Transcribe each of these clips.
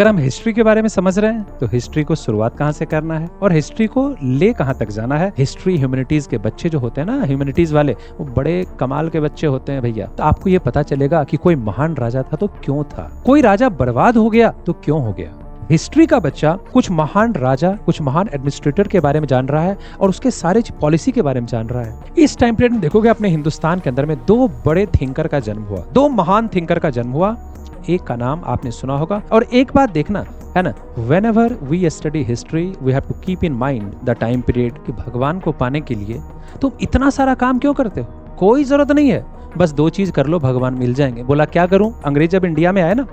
अगर हम हिस्ट्री के बारे में समझ रहे हैं तो हिस्ट्री को शुरुआत कहाँ से करना है और हिस्ट्री को ले कहाँ तक जाना है। हिस्ट्री ह्यूमैनिटीज के बच्चे जो होते हैं ना, ह्यूमैनिटीज वाले, वो बड़े कमाल के बच्चे होते हैं भैया। तो आपको ये पता चलेगा कि कोई महान राजा था तो क्यों था, कोई राजा बर्बाद हो गया तो क्यों हो गया। हिस्ट्री का बच्चा कुछ महान राजा, कुछ महान एडमिनिस्ट्रेटर के बारे में जान रहा है और उसके सारे पॉलिसी के बारे में जान रहा है। इस टाइम पीरियड में देखोगे अपने हिंदुस्तान के अंदर में दो बड़े थिंकर का जन्म हुआ, दो महान थिंकर का जन्म हुआ। एक का नाम आपने सुना होगा। और एक बात देखना है ना, whenever we study history we have to keep in mind the time period कि भगवान को पाने के लिए तुम इतना सारा काम क्यों करते हो। कोई जरूरत नहीं है, बस दो चीज कर लो, भगवान मिल जाएंगे। बोला क्या करूं। अंग्रेज जब इंडिया में आए ना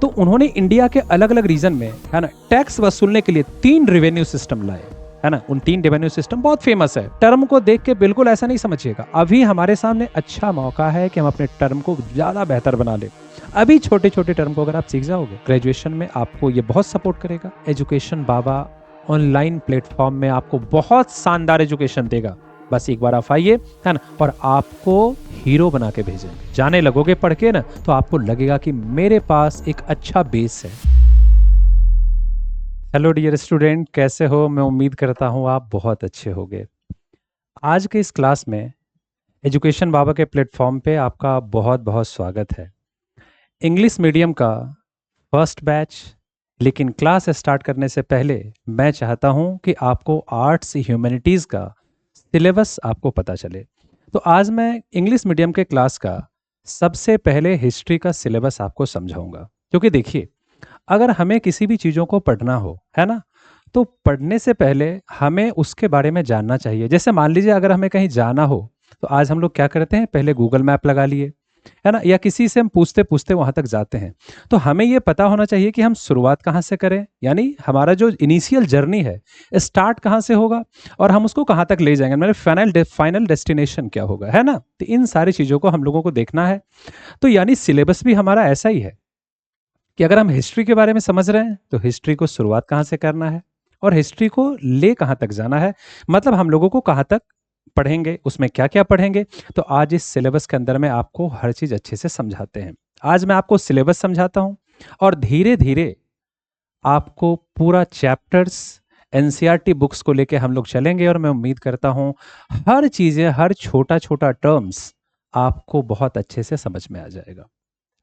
तो उन्होंने इंडिया के अलग अलग रीजन में, है ना, टैक्स वसूलने के लिए 3 रेवेन्यू सिस्टम लाए, है ना। उन 3 रेवेन्यू सिस्टम बहुत फेमस है। टर्म को देख के बिल्कुल ऐसा नहीं समझिएगा, अभी हमारे सामने अच्छा मौका है कि हम अपने टर्म को ज्यादा बेहतर बना ले। अभी छोटे छोटे टर्म को अगर आप सीख जाओगे ग्रेजुएशन में, आपको ये बहुत सपोर्ट करेगा। एजुकेशन बाबा ऑनलाइन प्लेटफॉर्म में आपको बहुत शानदार एजुकेशन देगा। बस एक बार आप आइए, है ना, और आपको हीरो बना के भेजेंगे। जाने लगोगे पढ़ के ना तो आपको लगेगा कि मेरे पास एक अच्छा बेस है। हेलो डियर स्टूडेंट, कैसे हो। मैं उम्मीद करता हूँ आप बहुत अच्छे होंगे। आज के इस क्लास में एजुकेशन बाबा के प्लेटफॉर्म पे आपका बहुत बहुत स्वागत है। इंग्लिश मीडियम का फर्स्ट बैच। लेकिन क्लास स्टार्ट करने से पहले मैं चाहता हूं कि आपको आर्ट्स ह्यूमैनिटीज़ का सिलेबस आपको पता चले। तो आज मैं इंग्लिश मीडियम के क्लास का सबसे पहले हिस्ट्री का सिलेबस आपको समझाऊंगा। क्योंकि देखिए, अगर हमें किसी भी चीज़ों को पढ़ना हो, है ना, तो पढ़ने से पहले हमें उसके बारे में जानना चाहिए। जैसे मान लीजिए अगर हमें कहीं जाना हो तो आज हम लोग क्या करते हैं, पहले गूगल मैप लगा लिए, है ना, या किसी से हम पूछते पूछते वहां तक जाते हैं। तो हमें यह पता होना चाहिए कि हम शुरुआत कहाँ से करें, यानी हमारा जो इनिशियल जर्नी है स्टार्ट कहाँ से होगा और हम उसको कहाँ तक ले जाएंगे, मतलब फाइनल डेस्टिनेशन क्या होगा, है ना। तो इन सारी चीज़ों को हम लोगों को देखना है। तो यानी सिलेबस भी हमारा ऐसा ही है कि अगर हम हिस्ट्री के बारे में समझ रहे हैं तो हिस्ट्री को शुरुआत कहाँ से करना है और हिस्ट्री को ले कहाँ तक जाना है, मतलब हम लोगों को कहाँ तक पढ़ेंगे, उसमें क्या क्या पढ़ेंगे। तो आज इस सिलेबस के अंदर में आपको हर चीज अच्छे से समझाते हैं। आज मैं आपको सिलेबस समझाता हूं और धीरे धीरे आपको पूरा चैप्टर्स एनसीईआरटी बुक्स को लेके हम लोग चलेंगे और मैं उम्मीद करता हूं हर चीजें, हर छोटा छोटा टर्म्स आपको बहुत अच्छे से समझ में आ जाएगा,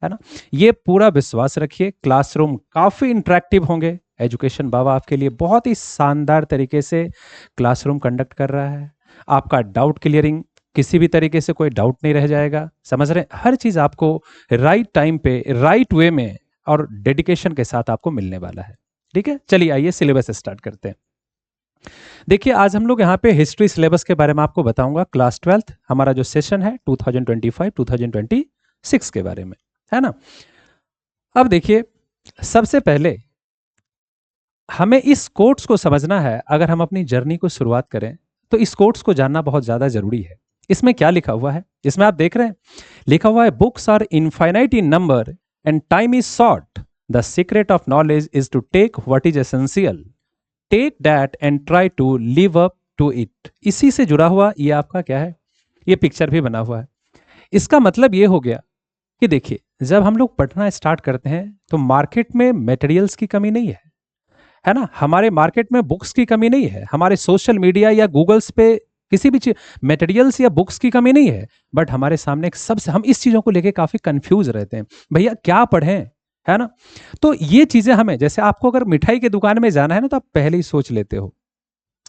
है ना। ये पूरा विश्वास रखिए। क्लासरूम काफी इंटरेक्टिव होंगे। एजुकेशन बाबा आपके लिए बहुत ही शानदार तरीके से क्लासरूम कंडक्ट कर रहा है। आपका डाउट क्लियरिंग, किसी भी तरीके से कोई डाउट नहीं रह जाएगा। समझ रहे हैं, हर चीज आपको राइट टाइम पे, राइट वे में और डेडिकेशन के साथ आपको मिलने वाला है। ठीक है, चलिए आइए सिलेबस स्टार्ट करते हैं। देखिए, आज हम लोग यहाँ पे हिस्ट्री सिलेबस के बारे में आपको बताऊंगा। क्लास 12th हमारा जो सेशन है 2025-2026 के बारे में, है ना। अब देखिए, सबसे पहले हमें इस कोट्स को समझना है। अगर हम अपनी जर्नी को शुरुआत करें तो इस कोट्स को जानना बहुत ज्यादा जरूरी है। इसमें क्या लिखा हुआ है, इसमें आप देख रहे हैं, लिखा हुआ है books are infinite in number and time is short. The secret of knowledge is to take what is essential, take that and try to live up to it. इसी से जुड़ा हुआ ये आपका क्या है, ये पिक्चर भी बना हुआ है। इसका मतलब ये हो गया कि देखिए, जब हम लोग पढ़ना स्टार्ट करते हैं तो मार्केट में मटेरियल्स की कमी नहीं है ना। हमारे मार्केट में बुक्स की कमी नहीं है, हमारे सोशल मीडिया या गूगल्स पे किसी भी चीज मटेरियल्स या बुक्स की कमी नहीं है। बट हमारे सामने एक सबसे, हम इस चीजों को लेके काफी कंफ्यूज रहते हैं, भैया क्या पढ़ें, है ना। तो ये चीजें हमें, जैसे आपको अगर मिठाई की दुकान में जाना है ना तो आप पहले ही सोच लेते हो,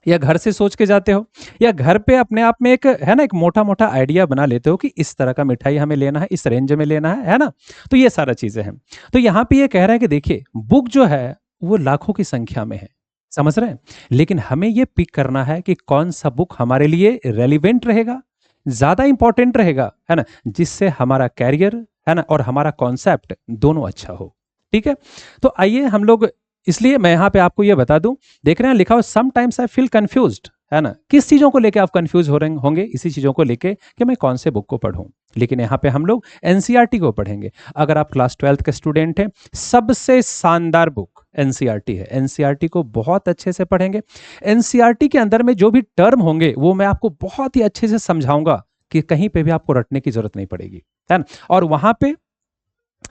या घर से सोच के जाते हो, या घर पे अपने आप में एक, है ना, एक मोटा मोटा आइडिया बना लेते हो कि इस तरह का मिठाई हमें लेना है, इस रेंज में लेना है ना। तो ये सारा चीजें हैं। तो यहाँ पे ये कह रहा है कि देखिए, बुक जो है वो लाखों की संख्या में है, समझ रहे हैं, लेकिन हमें ये पिक करना है कि कौन सा बुक हमारे लिए रेलिवेंट रहेगा, ज्यादा इंपॉर्टेंट रहेगा, है ना, जिससे हमारा कैरियर, है ना, और हमारा कॉन्सेप्ट दोनों अच्छा हो। ठीक है, तो आइए हम लोग, इसलिए मैं यहाँ पे आपको ये बता दूं, देख रहे हैं लिखा हो समटाइम्स आई फील कंफ्यूज्ड, है ना। किस चीजों को लेके आप कंफ्यूज हो रहे होंगे, इसी चीजों को लेके कि मैं कौन से बुक को पढूं। लेकिन यहाँ पे हम लोग एनसीईआरटी को पढ़ेंगे। अगर आप क्लास 12th के स्टूडेंट हैं, सबसे शानदार बुक एनसीईआरटी है। एनसीईआरटी को बहुत अच्छे से पढ़ेंगे। एनसीईआरटी के अंदर में जो भी टर्म होंगे वो मैं आपको बहुत ही अच्छे से समझाऊंगा कि कहीं पे भी आपको रटने की जरूरत नहीं पड़ेगी, है ना। और वहां पे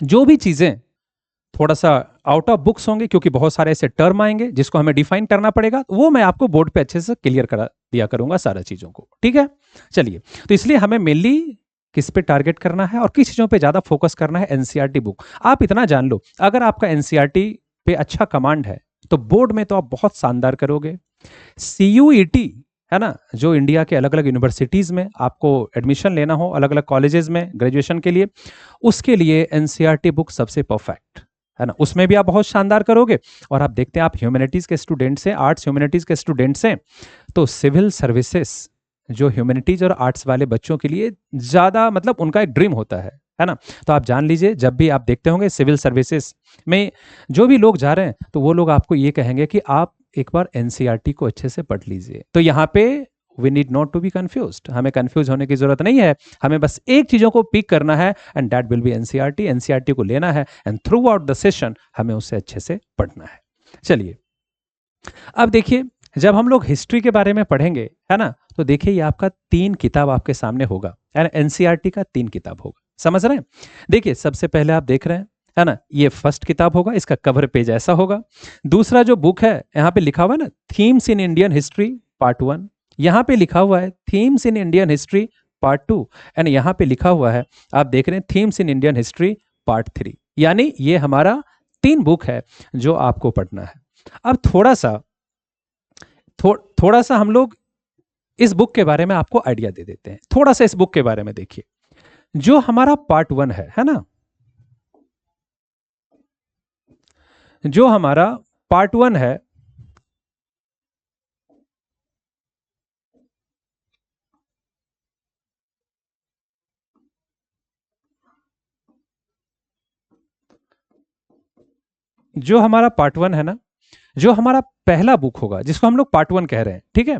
जो भी चीजें थोड़ा सा आउट ऑफ बुक्स होंगे, क्योंकि बहुत सारे ऐसे टर्म आएंगे जिसको हमें डिफाइन करना पड़ेगा, वो मैं आपको बोर्ड पे अच्छे से क्लियर करा दिया करूंगा सारा चीजों को, ठीक है। चलिए, तो इसलिए हमें मेनली किस पे टारगेट करना है और किस चीजों पे ज्यादा फोकस करना है, एनसीईआरटी बुक। आप इतना जान लो, अगर आपका एनसीईआरटी पे अच्छा कमांड है तो बोर्ड में तो आप बहुत शानदार करोगे। सीयूईटी है ना, जो इंडिया के अलग अलग यूनिवर्सिटीज में आपको एडमिशन लेना हो, अलग अलग कॉलेजेस में ग्रेजुएशन के लिए, उसके लिए एनसीईआरटी बुक सबसे परफेक्ट है ना, उसमें भी आप बहुत शानदार करोगे। और आप देखते हैं, आप ह्यूमैनिटीज के स्टूडेंट्स हैं, आर्ट्स ह्यूमैनिटीज के स्टूडेंट्स हैं, तो सिविल सर्विसेज जो ह्यूमैनिटीज और आर्ट्स वाले बच्चों के लिए ज्यादा मतलब उनका एक ड्रीम होता है ना। तो आप जान लीजिए, जब भी आप देखते होंगे सिविल सर्विसेज में जो भी लोग जा रहे हैं, तो वो लोग आपको ये कहेंगे कि आप एक बार एनसीईआरटी को अच्छे से पढ़ लीजिए। तो यहाँ पे we need not to be confused, हमें कंफ्यूज होने की जरूरत नहीं है, हमें बस एक चीजों को पिक करना है and that will be NCERT. NCERT को लेना है and through out the session हमें उसे अच्छे से पढ़ना है। चलिए, अब देखिए, जब हम लोग हिस्ट्री के बारे में पढ़ेंगे है ना, तो देखिए ये आपका 3 किताब आपके सामने होगा, एनसीईआरटी का 3 किताब होगा, समझ रहे हैं। देखिए, सबसे पहले आप देख रहे हैं है ना, ये फर्स्ट किताब होगा, इसका कवर पेज ऐसा होगा। दूसरा जो बुक है, यहाँ पे लिखा हुआ है ना, themes in Indian history part 1, यहाँ पे लिखा हुआ है themes in Indian history part 2, and यहाँ पे लिखा हुआ है, आप देख रहे हैं, themes in Indian history part 3। यानी ये हमारा 3 बुक है जो आपको पढ़ना है। अब थोड़ा सा हम लोग इस बुक के बारे में आपको आइडिया दे देते हैं। थोड़ा सा इस बुक के बारे में देखिए, जो हमारा पार्ट 1 है ना, जो हमारा पार्ट 1 है, जो हमारा पार्ट 1 है ना, जो हमारा पहला बुक होगा जिसको हम लोग पार्ट 1 कह रहे हैं, ठीक है,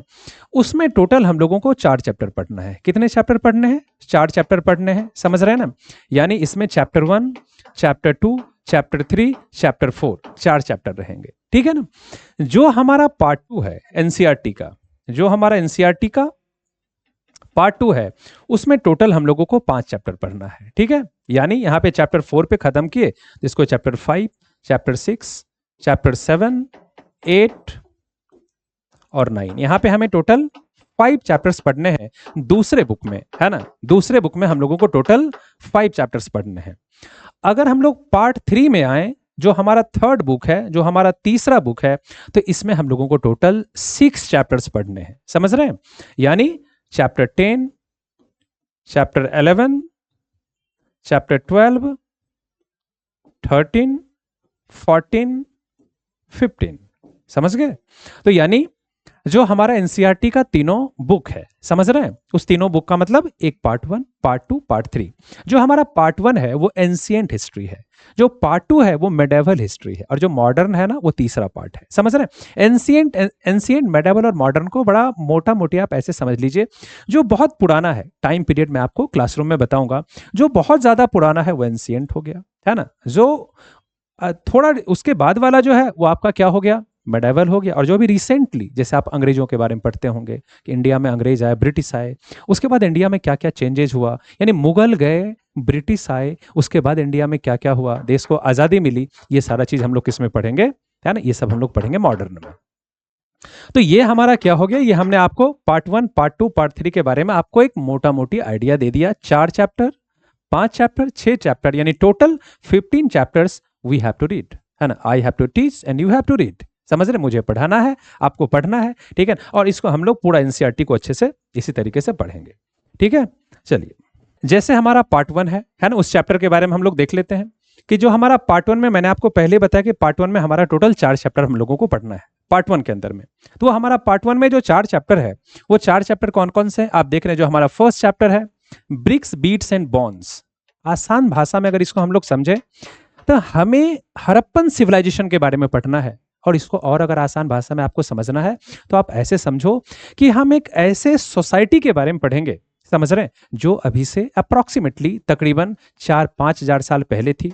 उसमें टोटल हम लोगों को 4 चैप्टर पढ़ना है। कितने चैप्टर पढ़ने हैं? 4 चैप्टर पढ़ने हैं, समझ रहे हैं ना। यानी इसमें chapter 1, chapter 2, chapter 3, chapter 4, 4 chapter रहेंगे, ठीक है ना। जो हमारा पार्ट 2 है एनसीईआरटी का, जो हमारा एनसीईआरटी का पार्ट 2 है, उसमें टोटल हम लोगों को 5 चैप्टर पढ़ना है, ठीक है। यानी यहाँ पे चैप्टर 4 पे खत्म किए, जिसको चैप्टर 5, चैप्टर 6, चैप्टर 7, 8 और 9, यहाँ पे हमें टोटल 5 चैप्टर्स पढ़ने हैं दूसरे बुक में, है ना। दूसरे बुक में हम लोगों को टोटल 5 चैप्टर्स पढ़ने हैं। अगर हम लोग पार्ट 3 में आए, जो हमारा थर्ड बुक है, जो हमारा तीसरा बुक है, तो इसमें हम लोगों को टोटल 6 चैप्टर्स पढ़ने हैं, समझ रहे हैं। यानी चैप्टर 10, चैप्टर 11, चैप्टर 12, 13, 14, 15, समझ गए। तो यानी जो हमारा एनसीईआरटी का तीनों बुक है, समझ रहे हैं, उस तीनों बुक का मतलब एक पार्ट 1, पार्ट 2, पार्ट 3। जो हमारा पार्ट 1 है वो एंशिएंट हिस्ट्री है, जो पार्ट 2 है वो मेडिवल हिस्ट्री है, और जो मॉडर्न है ना वो तीसरा पार्ट है, समझ रहे हैं। एंशिएंट, मेडिवल और मॉडर्न को बड़ा मोटा मोटी आप ऐसे समझ लीजिए, जो बहुत पुराना है, टाइम पीरियड में आपको क्लासरूम में बताऊंगा, जो बहुत ज्यादा पुराना है वो एंशिएंट हो गया, है ना। जो थोड़ा उसके बाद वाला जो है वो आपका क्या हो गया, मेडिवल हो गया। और जो भी रिसेंटली, जैसे आप अंग्रेजों के बारे में पढ़ते होंगे कि इंडिया में अंग्रेज आए, ब्रिटिश आए, उसके बाद इंडिया में क्या क्या चेंजेस हुआ, यानी मुगल गए, ब्रिटिश आए, उसके बाद इंडिया में क्या क्या हुआ, देश को आज़ादी मिली, ये सारा चीज हम लोग किस में पढ़ेंगे, है ना, ये सब हम लोग पढ़ेंगे मॉडर्न में। तो ये हमारा क्या हो गया, ये हमने आपको पार्ट 1, पार्ट 2, पार्ट 3 के बारे में आपको एक मोटा मोटी आइडिया दे दिया। 4 चैप्टर, 5 चैप्टर, 6 चैप्टर, यानी total 15 chapters we have to read, है ना। I have to teach and you have to read, समझ रहे, मुझे पढ़ाना है, आपको पढ़ना है, ठीक है। और इसको हम लोग पूरा एनसीईआरटी को अच्छे से इसी तरीके से पढ़ेंगे, ठीक है। चलिए, जैसे हमारा पार्ट 1 है ना, उस चैप्टर के बारे में हम लोग देख लेते हैं कि जो हमारा पार्ट 1 में, मैंने आपको पहले बताया कि पार्ट 1 में हमारा टोटल 4 चैप्टर हम लोगों को पढ़ना है पार्ट 1 के अंदर में। तो हमारा पार्ट 1 में जो 4 चैप्टर है, वो 4 चैप्टर कौन कौन से आप देख रहे हैं। जो हमारा फर्स्ट चैप्टर है, ब्रिक्स, बीट्स एंड बॉन्ड्स। आसान भाषा में अगर इसको हम लोग समझे, तो हमें हड़प्पन सिविलाइजेशन के बारे में पढ़ना है। और इसको और अगर आसान भाषा में आपको समझना है, तो आप ऐसे समझो कि हम एक ऐसे सोसाइटी के बारे में पढ़ेंगे, समझ रहे हैं, जो अभी से अप्रोक्सीमेटली तकरीबन 4-5 हजार साल पहले थी।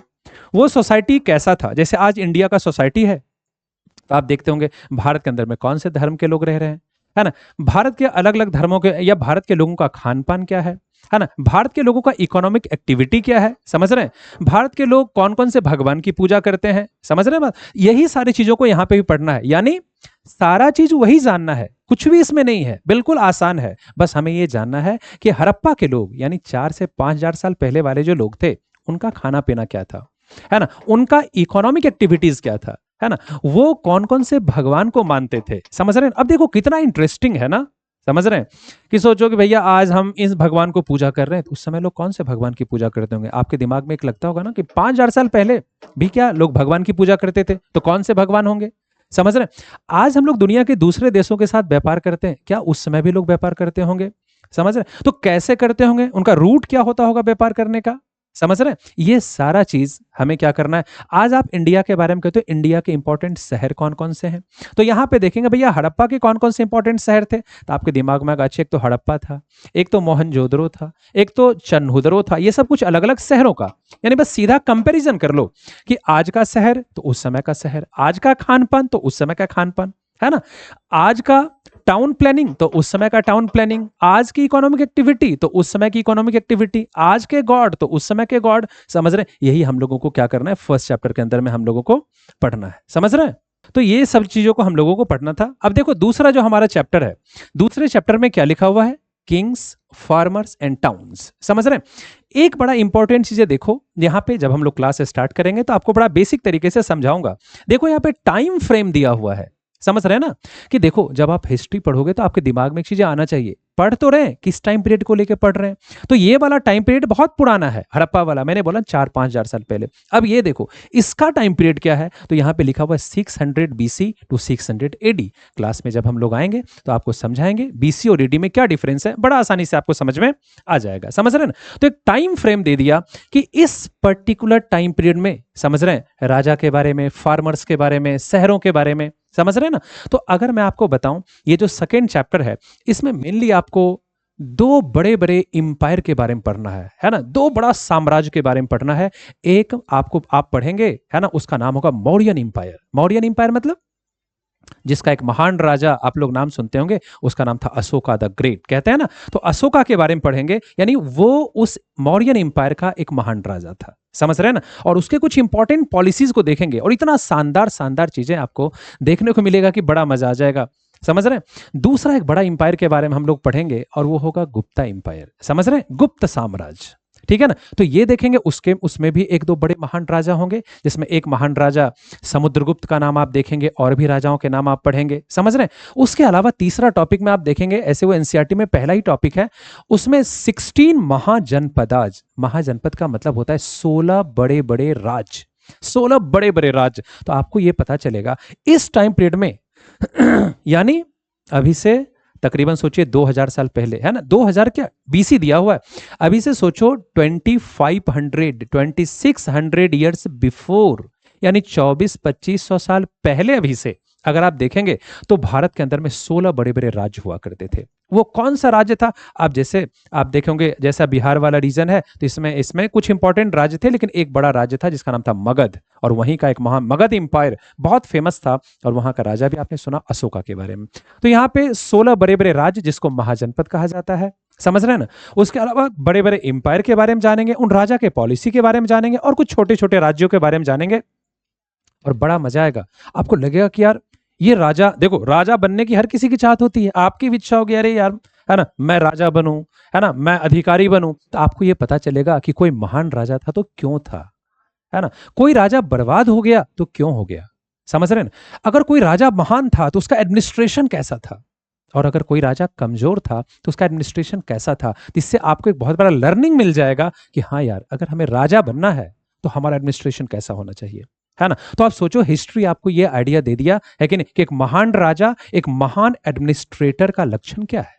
वो सोसाइटी कैसा था, जैसे आज इंडिया का सोसाइटी है, तो आप देखते होंगे भारत के अंदर में कौन से धर्म के लोग रह रहे हैं, है ना। भारत के अलग अलग धर्मों के या भारत के लोगों का खान पान क्या है, है ना, भारत के लोगों का इकोनॉमिक एक्टिविटी क्या है, समझ रहे हैं, भारत के लोग कौन कौन से भगवान की पूजा करते हैं, समझ रहे हैं बात, यही सारी चीजों को यहाँ पे भी पढ़ना है। यानी सारा चीज वही जानना है, कुछ भी इसमें नहीं है, बिल्कुल आसान है। बस हमें ये जानना है कि हड़प्पा के लोग यानी 4 से 5 हजार साल पहले वाले जो लोग थे, उनका खाना पीना क्या था, है ना, उनका इकोनॉमिक एक्टिविटीज क्या था, है ना, वो कौन कौन से भगवान को मानते थे, समझ रहे हैं। अब देखो कितना इंटरेस्टिंग है ना, समझ रहे हैं, कि सोचो कि भैया आज हम इस भगवान को पूजा कर रहे हैं, तो उस समय लोग कौन से भगवान की पूजा करते होंगे। आपके दिमाग में एक लगता होगा ना कि 5 हजार साल पहले भी क्या लोग भगवान की पूजा करते थे, तो कौन से भगवान होंगे, समझ रहे हैं। आज हम लोग दुनिया के दूसरे देशों के साथ व्यापार करते हैं, क्या उस समय भी लोग व्यापार करते होंगे, समझ रहे हैं। तो कैसे करते होंगे, उनका रूट क्या होता होगा व्यापार करने का, समझ रहे हैं। ये सारा चीज हमें क्या करना है। आज आप इंडिया के बारे में कहते हो, इंडिया के इंपॉर्टेंट शहर कौन कौन से हैं, तो यहां पे देखेंगे भैया हड़प्पा के कौन कौन से इंपॉर्टेंट शहर थे, तो आपके दिमाग में अच्छा एक तो हड़प्पा था, एक तो मोहनजोदड़ो था, एक तो चन्हुदरो था, ये सब कुछ अलग अलग शहरों का, यानी बस सीधा कंपैरिजन कर लो कि आज का शहर तो उस समय का शहर, आज का खान पान तो उस समय का खान पान, है ना, आज का टाउन प्लानिंग तो उस समय का टाउन प्लानिंग, आज की इकोनॉमिक एक्टिविटी तो उस समय की इकोनॉमिक एक्टिविटी, आज के गॉड तो उस समय के गॉड, समझ रहे हैं। यही हम लोगों को क्या करना है, फर्स्ट चैप्टर के अंदर में हम लोगों को पढ़ना है, समझ रहे हैं। तो ये सब चीजों को हम लोगों को पढ़ना था। अब देखो दूसरा जो हमारा चैप्टर है, दूसरे चैप्टर में क्या लिखा हुआ है, किंग्स, फार्मर्स एंड टाउन्स, समझ रहे हैं। एक बड़ा इंपॉर्टेंट चीज है, देखो यहां पे जब हम लोग क्लास स्टार्ट करेंगे तो आपको बड़ा बेसिक तरीके से समझाऊंगा। देखो यहाँ पे टाइम फ्रेम दिया हुआ है, समझ रहे हैं ना, कि देखो जब आप हिस्ट्री पढ़ोगे तो आपके दिमाग में एक चीजें आना चाहिए, पढ़ तो रहे हैं, किस टाइम पीरियड को लेकर पढ़ रहे हैं। तो ये वाला टाइम पीरियड बहुत पुराना है, हड़प्पा वाला, मैंने बोला 4-5 हजार साल पहले। अब ये देखो इसका टाइम पीरियड क्या है, तो यहाँ पे लिखा हुआ है 600 BC टू 600 AD। क्लास में जब हम लोग आएंगे तो आपको समझाएंगे BC और AD में क्या डिफरेंस है, बड़ा आसानी से आपको समझ में आ जाएगा, समझ रहे हैं ना। तो एक टाइम फ्रेम दे दिया कि इस पर्टिकुलर टाइम पीरियड में, समझ रहे हैं, राजा के बारे में, फार्मर्स के बारे में, शहरों के बारे में, समझ रहे हैं ना। तो अगर मैं आपको बताऊं, ये जो सेकेंड चैप्टर है, इसमें मेनली आपको दो बड़े बड़े इंपायर के बारे में पढ़ना है ना, दो बड़ा साम्राज्य के बारे में पढ़ना है। एक आपको आप पढ़ेंगे, है ना, उसका नाम होगा मौर्यन इंपायर। मौर्यन इंपायर मतलब जिसका एक महान राजा आप लोग नाम सुनते होंगे, उसका नाम था अशोका द ग्रेट, कहते हैं ना। तो अशोका के बारे में पढ़ेंगे, यानी वो उस मौर्यन इंपायर का एक महान राजा था, समझ रहे हैं ना। और उसके कुछ इंपॉर्टेंट पॉलिसीज को देखेंगे, और इतना शानदार शानदार चीजें आपको देखने को मिलेगा कि बड़ा मजा आ जाएगा, समझ रहे हैं। दूसरा एक बड़ा इंपायर के बारे में हम लोग पढ़ेंगे, और वो होगा गुप्ता इंपायर, समझ रहे हैं, गुप्त साम्राज्य, ठीक है ना। तो ये देखेंगे, उसके उसमें भी एक दो बड़े महान राजा होंगे, जिसमें एक महान राजा समुद्रगुप्त का नाम आप देखेंगे, और भी राजाओं के नाम आप पढ़ेंगे, समझ रहे हैं। उसके अलावा तीसरा टॉपिक में आप देखेंगे, ऐसे वो एनसीईआरटी में पहला ही टॉपिक है, उसमें 16 महाजनपदाज, महाजनपद का मतलब होता है 16 बड़े बड़े राज्य, 16 बड़े बड़े राज्य। तो आपको ये पता चलेगा इस टाइम पीरियड में यानी अभी से तकरीबन सोचिए 2000 साल पहले, है ना, 2000 क्या BC दिया हुआ है, अभी से सोचो 2600 ईयर्स बिफोर, यानी 2400-2500 साल पहले अभी से अगर आप देखेंगे तो भारत के अंदर में 16 बड़े बड़े राज्य हुआ करते थे। वो कौन सा राज्य था, आप जैसे आप देखेंगे, जैसा बिहार वाला रीजन है, तो इसमें इसमें कुछ इंपॉर्टेंट राज्य थे, लेकिन एक बड़ा राज्य था जिसका नाम था मगध, और वहीं का एक महान मगध इंपायर बहुत फेमस था, और वहां का राजा भी आपने सुना अशोका के बारे में। तो यहाँ पे 16 बड़े बड़े राज्य जिसको महाजनपद कहा जाता है, समझ रहे हैं ना। उसके अलावा बड़े बड़े इंपायर के बारे में जानेंगे, उन राजा के पॉलिसी के बारे में जानेंगे, और कुछ छोटे छोटे राज्यों के बारे में जानेंगे, और बड़ा मजा आएगा। आपको लगेगा कि यार ये राजा, देखो राजा बनने की हर किसी की चाहत होती है, आपकी भी इच्छा होगी, अरे यार, है ना, मैं राजा बनूं, है ना, मैं अधिकारी बनूं। तो आपको ये पता चलेगा कि कोई महान राजा था तो क्यों था, है ना, कोई राजा बर्बाद हो गया तो क्यों हो गया, समझ रहे हैं ना। अगर कोई राजा महान था तो उसका एडमिनिस्ट्रेशन कैसा था, और अगर कोई राजा कमजोर था तो उसका एडमिनिस्ट्रेशन कैसा था। इससे आपको एक बहुत बड़ा लर्निंग मिल जाएगा कि हाँ यार, अगर हमें राजा बनना है तो हमारा एडमिनिस्ट्रेशन कैसा होना चाहिए, है ना। तो आप सोचो, हिस्ट्री आपको ये आइडिया दे दिया है कि नहीं, कि एक महान राजा, एक महान एडमिनिस्ट्रेटर का लक्षण क्या है,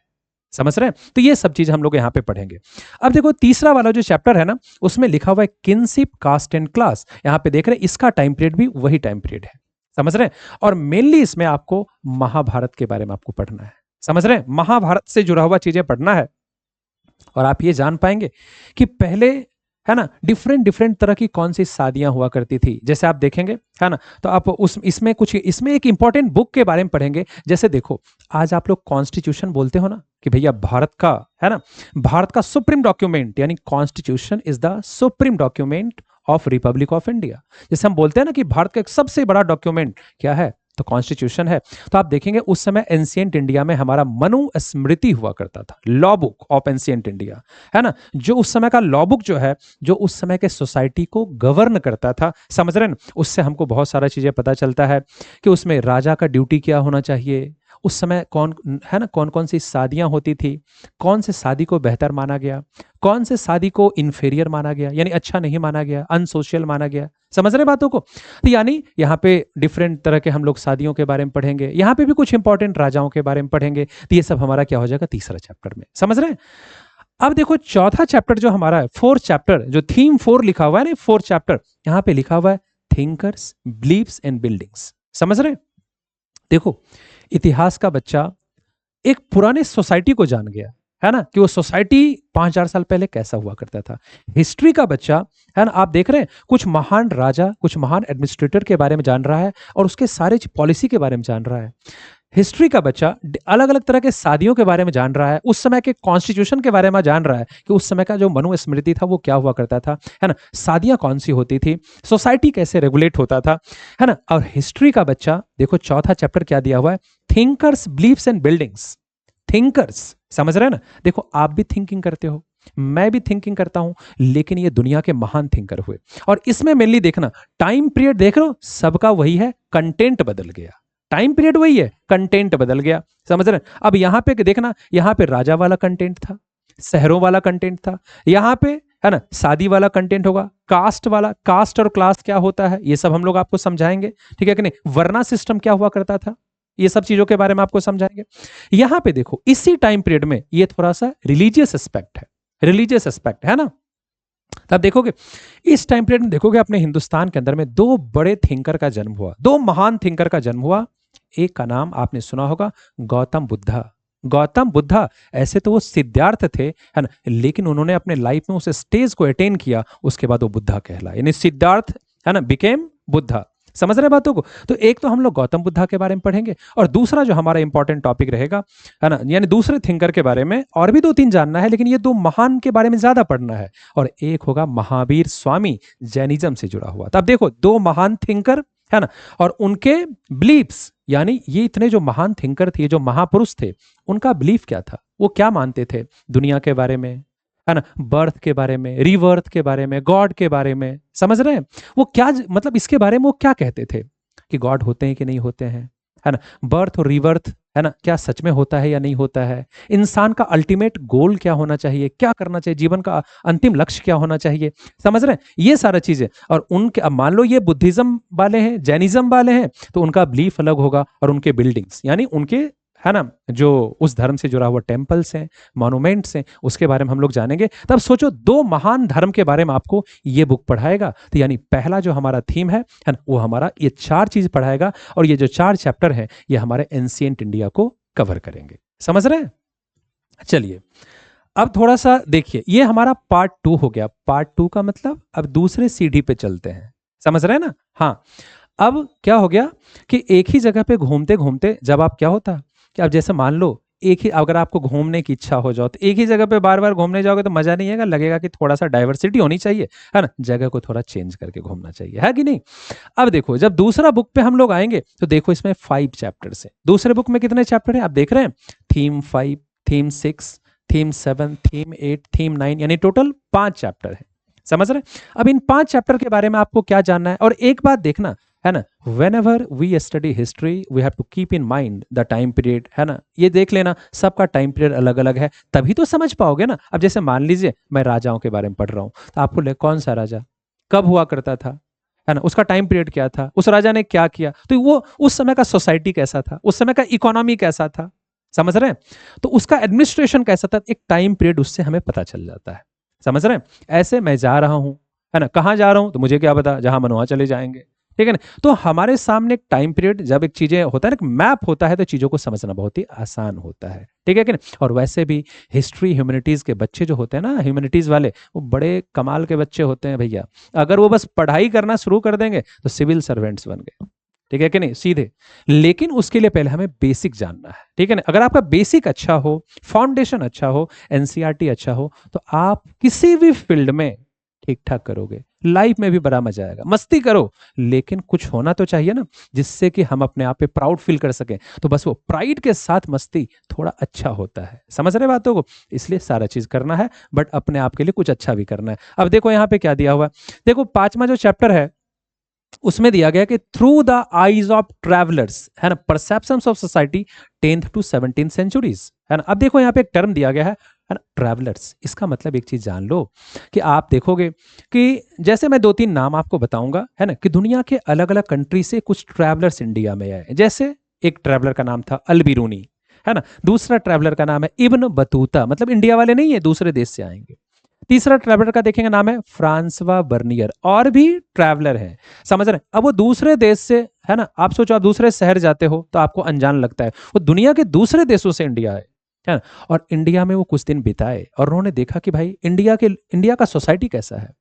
समझ रहे हैं। तो ये सब चीज हम लोग यहां पे पढ़ेंगे। अब देखो तीसरा वाला जो चैप्टर है ना, उसमें लिखा हुआ है किनशिप, कास्ट एंड क्लास। यहां पे देख रहे हैं, इसका टाइम पीरियड भी वही टाइम पीरियड है, समझ रहे हैं। और मेनली इसमें आपको महाभारत के बारे में आपको पढ़ना है, समझ रहे हैं, महाभारत से जुड़ा हुआ चीजें पढ़ना है। और आप ये जान पाएंगे कि पहले है ना, डिफरेंट डिफरेंट तरह की कौन सी शादियां हुआ करती थी, जैसे आप देखेंगे, है ना। तो आप उस इसमें एक इंपॉर्टेंट बुक के बारे में पढ़ेंगे। जैसे देखो, आज आप लोग कॉन्स्टिट्यूशन बोलते हो ना कि भैया भारत का, है ना, भारत का सुप्रीम डॉक्यूमेंट यानी constitution is the supreme document of Republic of India. जैसे हम बोलते हैं ना कि भारत का एक सबसे बड़ा डॉक्यूमेंट क्या है, तो कॉन्स्टिट्यूशन है। तो आप देखेंगे उस समय एंशिएंट इंडिया में हमारा मनुस्मृति हुआ करता था, law book of ancient India, है ना। जो उस समय का लॉ बुक जो है, जो उस समय के सोसाइटी को गवर्न करता था, समझ रहे हैं, उससे हमको बहुत सारा चीजें पता चलता है कि उसमें राजा का ड्यूटी क्या होना चाहिए, उस समय कौन, है ना, कौन कौन सी शादियां होती थी, कौन से शादी को बेहतर माना गया, कौन से शादी को इंफीरियर माना गया यानी अच्छा नहीं माना गया, अनसोशल माना गया। समझ रहे बातों को। तो यानी यहाँ पे डिफरेंट तरह के हम लोग शादियों के बारे में पढ़ेंगे, यहाँ पे भी कुछ इंपॉर्टेंट राजाओं के बारे में पढ़ेंगे। तो ये सब हमारा क्या हो जाएगा तीसरा चैप्टर में, समझ रहे हैं। अब देखो चौथा चैप्टर जो हमारा है, फोर्थ चैप्टर, जो थीम 4 लिखा हुआ है ना, फोर्थ चैप्टर, यहाँ पे लिखा हुआ है थिंकर्स, बिलीव्स एंड बिल्डिंग्स। समझ रहे हैं। देखो इतिहास का बच्चा एक पुराने सोसाइटी को जान गया, है ना, कि वो सोसाइटी 5000 साल पहले कैसा हुआ करता था। हिस्ट्री का बच्चा, है ना, आप देख रहे हैं कुछ महान राजा, कुछ महान एडमिनिस्ट्रेटर के बारे में जान रहा है और उसके सारे पॉलिसी के बारे में जान रहा है। हिस्ट्री का बच्चा अलग अलग तरह के शादियों के बारे में जान रहा है, उस समय के कॉन्स्टिट्यूशन के बारे में जान रहा है कि उस समय का जो मनुस्मृति था वो क्या हुआ करता था, है ना, शादियां कौन सी होती थी, सोसाइटी कैसे रेगुलेट होता था, है ना। और हिस्ट्री का बच्चा देखो चौथा चैप्टर क्या दिया हुआ है, thinkers, believes and buildings. Thinkers, समझ रहे हैं ना। देखो आप भी थिंकिंग करते हो, मैं भी थिंकिंग करता हूं, लेकिन ये दुनिया के महान थिंकर हुए। और इसमें मेनली देखना टाइम पीरियड देख रहे हो, सबका वही है, कंटेंट बदल गया। टाइम पीरियड वही है, कंटेंट बदल गया। समझ रहे हैं। अब यहां पे देखना, यहां पे राजा वाला कंटेंट था, शहरों वाला कंटेंट था, यहां पे, है ना, शादी वाला कंटेंट होगा, कास्ट वाला, कास्ट और क्लास क्या होता है ये सब हम लोग आपको समझाएंगे, ठीक है कि नहीं, वर्ना सिस्टम क्या हुआ करता था, ये सब चीजों के बारे में आपको समझाएंगे। यहां पे देखो इसी टाइम पीरियड में ये थोड़ा सा रिलीजियस एस्पेक्ट है, रिलीजियस एस्पेक्ट है ना। तब देखोगे इस टाइम पीरियड में, देखोगे अपने हिंदुस्तान के अंदर में दो बड़े थिंकर का जन्म हुआ, दो महान थिंकर का जन्म हुआ। एक का नाम आपने सुना होगा, गौतम बुद्धा। गौतम बुद्धा ऐसे तो वो सिद्धार्थ थे, है ना, लेकिन उन्होंने अपने लाइफ में उस स्टेज को अटेन किया, उसके बाद वो बुद्धा कहला, यानी सिद्धार्थ, है ना, बिकेम बुद्धा। समझ रहे बातों को। तो एक तो हम लोग गौतम बुद्धा के बारे में पढ़ेंगे, और दूसरा जो हमारा इंपॉर्टेंट टॉपिक रहेगा, है ना, यानी दूसरे थिंकर के बारे में और भी 2-3 जानना है, लेकिन ये दो महान के बारे में ज्यादा पढ़ना है। और एक होगा महावीर स्वामी, जैनिज्म से जुड़ा हुआ। तब देखो दो महान थिंकर, है ना, और उनके बिलीफ्स, यानी ये इतने जो महान थिंकर थे, जो महापुरुष थे, उनका बिलीफ क्या था, वो क्या मानते थे दुनिया के बारे में, है ना, बर्थ के बारे में, रीबर्थ के बारे में, गॉड के बारे में। समझ रहे हैं। वो क्या, मतलब इसके बारे में वो क्या कहते थे कि गॉड होते हैं कि नहीं होते हैं, है ना, बर्थ और रीबर्थ, है ना, क्या सच में होता है या नहीं होता है, इंसान का अल्टीमेट गोल क्या होना चाहिए, क्या करना चाहिए, जीवन का अंतिम लक्ष्य क्या होना चाहिए। समझ रहे हैं ये सारा चीजें। और उनके, अब मान लो ये बुद्धिज्म वाले हैं, जैनिज्म वाले हैं, तो उनका बिलीफ अलग होगा, और उनके बिल्डिंग्स यानी उनके, है ना, जो उस धर्म से जुड़ा हुआ टेम्पल्स हैं, मॉन्यूमेंट्स हैं, उसके बारे में हम लोग जानेंगे। तब सोचो दो महान धर्म के बारे में आपको ये बुक पढ़ाएगा। तो यानी पहला जो हमारा थीम है ना, वो हमारा ये 4 चीज पढ़ाएगा, और ये जो 4 चैप्टर है ये हमारे एंशिएंट इंडिया को कवर करेंगे। समझ रहे हैं। चलिए अब थोड़ा सा देखिए, ये हमारा पार्ट 2 हो गया। पार्ट 2 का मतलब अब दूसरे सीढ़ी पे चलते हैं। समझ रहे हैं ना। हाँ, अब क्या हो गया कि एक ही जगह पे घूमते घूमते जब आप, क्या होता कि अब जैसे मान लो एक ही, अगर आपको घूमने की इच्छा हो जाओ तो एक ही जगह पे बार बार घूमने जाओगे तो मजा नहीं आएगा, लगेगा कि थोड़ा सा डाइवर्सिटी होनी चाहिए, है ना, जगह को थोड़ा चेंज करके घूमना चाहिए, है कि नहीं। अब देखो जब दूसरा बुक पे हम लोग आएंगे तो देखो इसमें 5 चैप्टर्स है। दूसरे बुक में कितने चैप्टर है आप देख रहे हैं, theme 5, theme 6, theme 7, theme 8, theme 9, यानी टोटल 5 चैप्टर है। समझ रहे हैं। अब इन 5 चैप्टर के बारे में आपको क्या जानना है, और एक बात देखना, है ना, whenever we study history we have to keep in mind the time period, है ना, ये देख लेना सबका टाइम पीरियड अलग अलग है, तभी तो समझ पाओगे ना। अब जैसे मान लीजिए मैं राजाओं के बारे में पढ़ रहा हूं, तो आपको ले कौन सा राजा कब हुआ करता था, है ना, उसका टाइम पीरियड क्या था, उस राजा ने क्या किया, तो वो उस समय का सोसाइटी कैसा था, उस समय का इकोनॉमी कैसा था। समझ रहे हैं। तो उसका एडमिनिस्ट्रेशन कैसा था, एक टाइम पीरियड उससे हमें पता चल जाता है। समझ रहे हैं। ऐसे मैं जा रहा हूं, है ना, कहां जा रहा हूं तो मुझे क्या पता, जहां मन वहां चले जाएंगे, ठीक है ना। तो हमारे सामने एक टाइम पीरियड, जब एक चीजें होता है ना, मैप होता है, तो चीजों को समझना बहुत ही आसान होता है, ठीक है कि नहीं। और वैसे भी हिस्ट्री ह्यूमैनिटीज के बच्चे जो होते हैं ना, ह्यूमैनिटीज वाले, वो बड़े कमाल के बच्चे होते हैं भैया। अगर वो बस पढ़ाई करना शुरू कर देंगे तो सिविल सर्वेंट्स बन गए, ठीक है कि नहीं, सीधे। लेकिन उसके लिए पहले हमें बेसिक जानना है, ठीक है ना। अगर आपका बेसिक अच्छा हो, फाउंडेशन अच्छा हो, एनसीईआरटी अच्छा हो, तो आप किसी भी फील्ड में ठीक ठाक करोगे, लाइफ में भी बड़ा मजा आएगा। मस्ती करो, लेकिन कुछ होना तो चाहिए ना, जिससे कि हम अपने आप पे प्राउड फील कर सकें। तो बस वो प्राइड के साथ मस्ती थोड़ा अच्छा होता है, समझ रहे बातों को। इसलिए सारा चीज करना है, बट अपने आप के लिए कुछ अच्छा भी करना है। अब देखो यहाँ पे क्या दिया हुआ है। देखो 5वां जो चैप्टर है, उसमें दिया गया कि through the eyes of travellers, है ना, perceptions of society 10th to 17th centuries, है ना। अब देखो यहाँ पे एक टर्म दिया गया है ना, ट्रैवलर्स। इसका मतलब एक चीज जान लो कि आप देखोगे कि जैसे मैं 2-3 नाम आपको बताऊंगा, है ना, कि दुनिया के अलग अलग कंट्री से कुछ ट्रैवलर्स इंडिया में आए। जैसे एक ट्रैवलर का नाम था अल बिरूनी, है ना। दूसरा ट्रैवलर का नाम है इब्न बतूता, मतलब इंडिया वाले नहीं है, दूसरे देश से आएंगे। तीसरा ट्रैवलर का देखेंगे नाम है फ्रांसवा बर्नियर, और भी ट्रैवलर हैं, समझ रहे हैं। अब वो दूसरे देश से, है ना, आप सोचो आप दूसरे शहर जाते हो तो आपको अनजान लगता है, वो दुनिया के दूसरे देशों से इंडिया आए, है ना। और इंडिया में वो कुछ दिन बिताए और उन्होंने देखा कि भाई इंडिया का सोसाइटी कैसा है,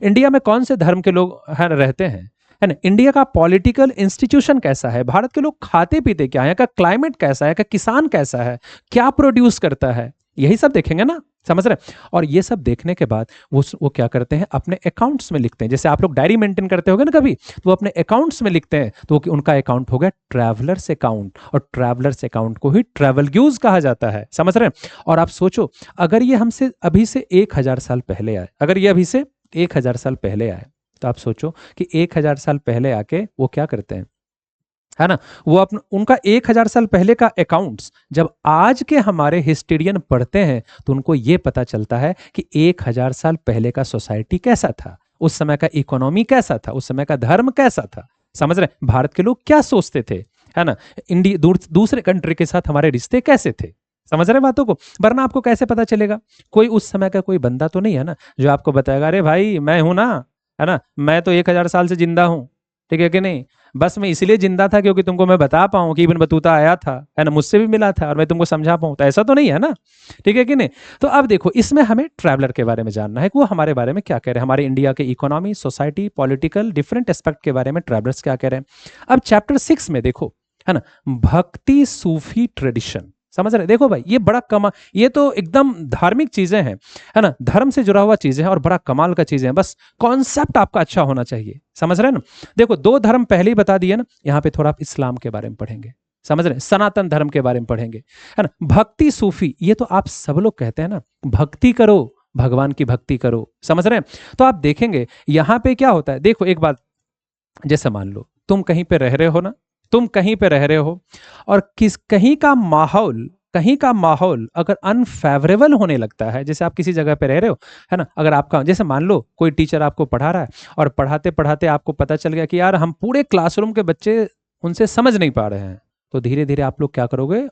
इंडिया में कौन से धर्म के लोग है रहते हैं, है ना, इंडिया का पॉलिटिकल इंस्टीट्यूशन कैसा है, भारत के लोग खाते पीते क्या है, का क्लाइमेट कैसा है, का किसान कैसा है, क्या प्रोड्यूस करता है, यही सब देखेंगे ना, समझ रहे हैं। और ये सब देखने के बाद वो क्या करते हैं, अपने अकाउंट्स में लिखते हैं। जैसे आप लोग डायरी मेंटेन करते होगे ना कभी, तो वो अपने अकाउंट्स में लिखते हैं, तो उनका अकाउंट हो गया ट्रैवलर्स अकाउंट, और ट्रैवलर्स अकाउंट को ही ट्रैवल न्यूज कहा जाता है, समझ रहे हैं। और आप सोचो, अगर ये हमसे अभी से 1000 साल पहले आए, अगर ये अभी से 1000 साल पहले आए, तो आप सोचो कि 1000 साल पहले आके वो क्या करते हैं, है ना। वो अपना उनका 1000 साल पहले का अकाउंट्स जब आज के हमारे हिस्टोरियन पढ़ते हैं, तो उनको ये पता चलता है कि 1000 साल पहले का सोसाइटी कैसा था, उस समय का इकोनॉमी कैसा था, उस समय का धर्म कैसा था, समझ रहे, भारत के लोग क्या सोचते थे, है ना, इंडिया दूसरे कंट्री के साथ हमारे रिश्ते कैसे थे, समझ रहे बातों को। वरना आपको कैसे पता चलेगा, कोई उस समय का कोई बंदा तो नहीं है ना जो आपको बताएगा, अरे भाई मैं हूं ना, है ना, मैं तो 1000 साल से जिंदा हूं, ठीक है कि नहीं। बस मैं इसलिए जिंदा था क्योंकि तुमको मैं बता पाऊं कि इब्न बतूता आया था, है ना, मुझसे भी मिला था, और मैं तुमको समझा पाऊं, तो ऐसा तो नहीं है ना, ठीक है कि नहीं। तो अब देखो, इसमें हमें ट्रैवलर के बारे में जानना है कि वो हमारे बारे में क्या कह रहे हैं, हमारे इंडिया के economy, society, political different aspect के बारे में ट्रैवलर्स क्या कह रहे हैं। अब चैप्टर 6 में देखो, है ना, भक्ति सूफी ट्रेडिशन, समझ रहे, देखो भाई ये बड़ा कमाल, ये तो एकदम धार्मिक चीजें हैं, है ना, धर्म से जुड़ा हुआ चीजें हैं और बड़ा कमाल का चीजें हैं। बस कॉन्सेप्ट आपका अच्छा होना चाहिए, समझ रहे हैं ना। देखो 2 धर्म पहले ही बता दिए ना, यहाँ पे थोड़ा आप इस्लाम के बारे में पढ़ेंगे, समझ रहे हैं, सनातन धर्म के बारे में पढ़ेंगे, है ना। भक्ति सूफी, ये तो आप सब लोग कहते हैं ना, भक्ति करो, भगवान की भक्ति करो, समझ रहे हैं। तो आप देखेंगे यहाँ पे क्या होता है, देखो एक बात, जैसे मान लो तुम कहीं पे रह रहे हो ना, तुम कहीं पे रह रहे हो, और कहीं का माहौल अगर अनफेवरेबल होने लगता है, जैसे आप किसी जगह पे रह रहे हो, है ना, अगर आपका जैसे मान लो कोई टीचर आपको पढ़ा रहा है, और पढ़ाते पढ़ाते आपको पता चल गया कि यार हम पूरे क्लासरूम के बच्चे उनसे समझ नहीं पा रहे हैं, तो धीरे धीरे आप लोग क्या करोगे,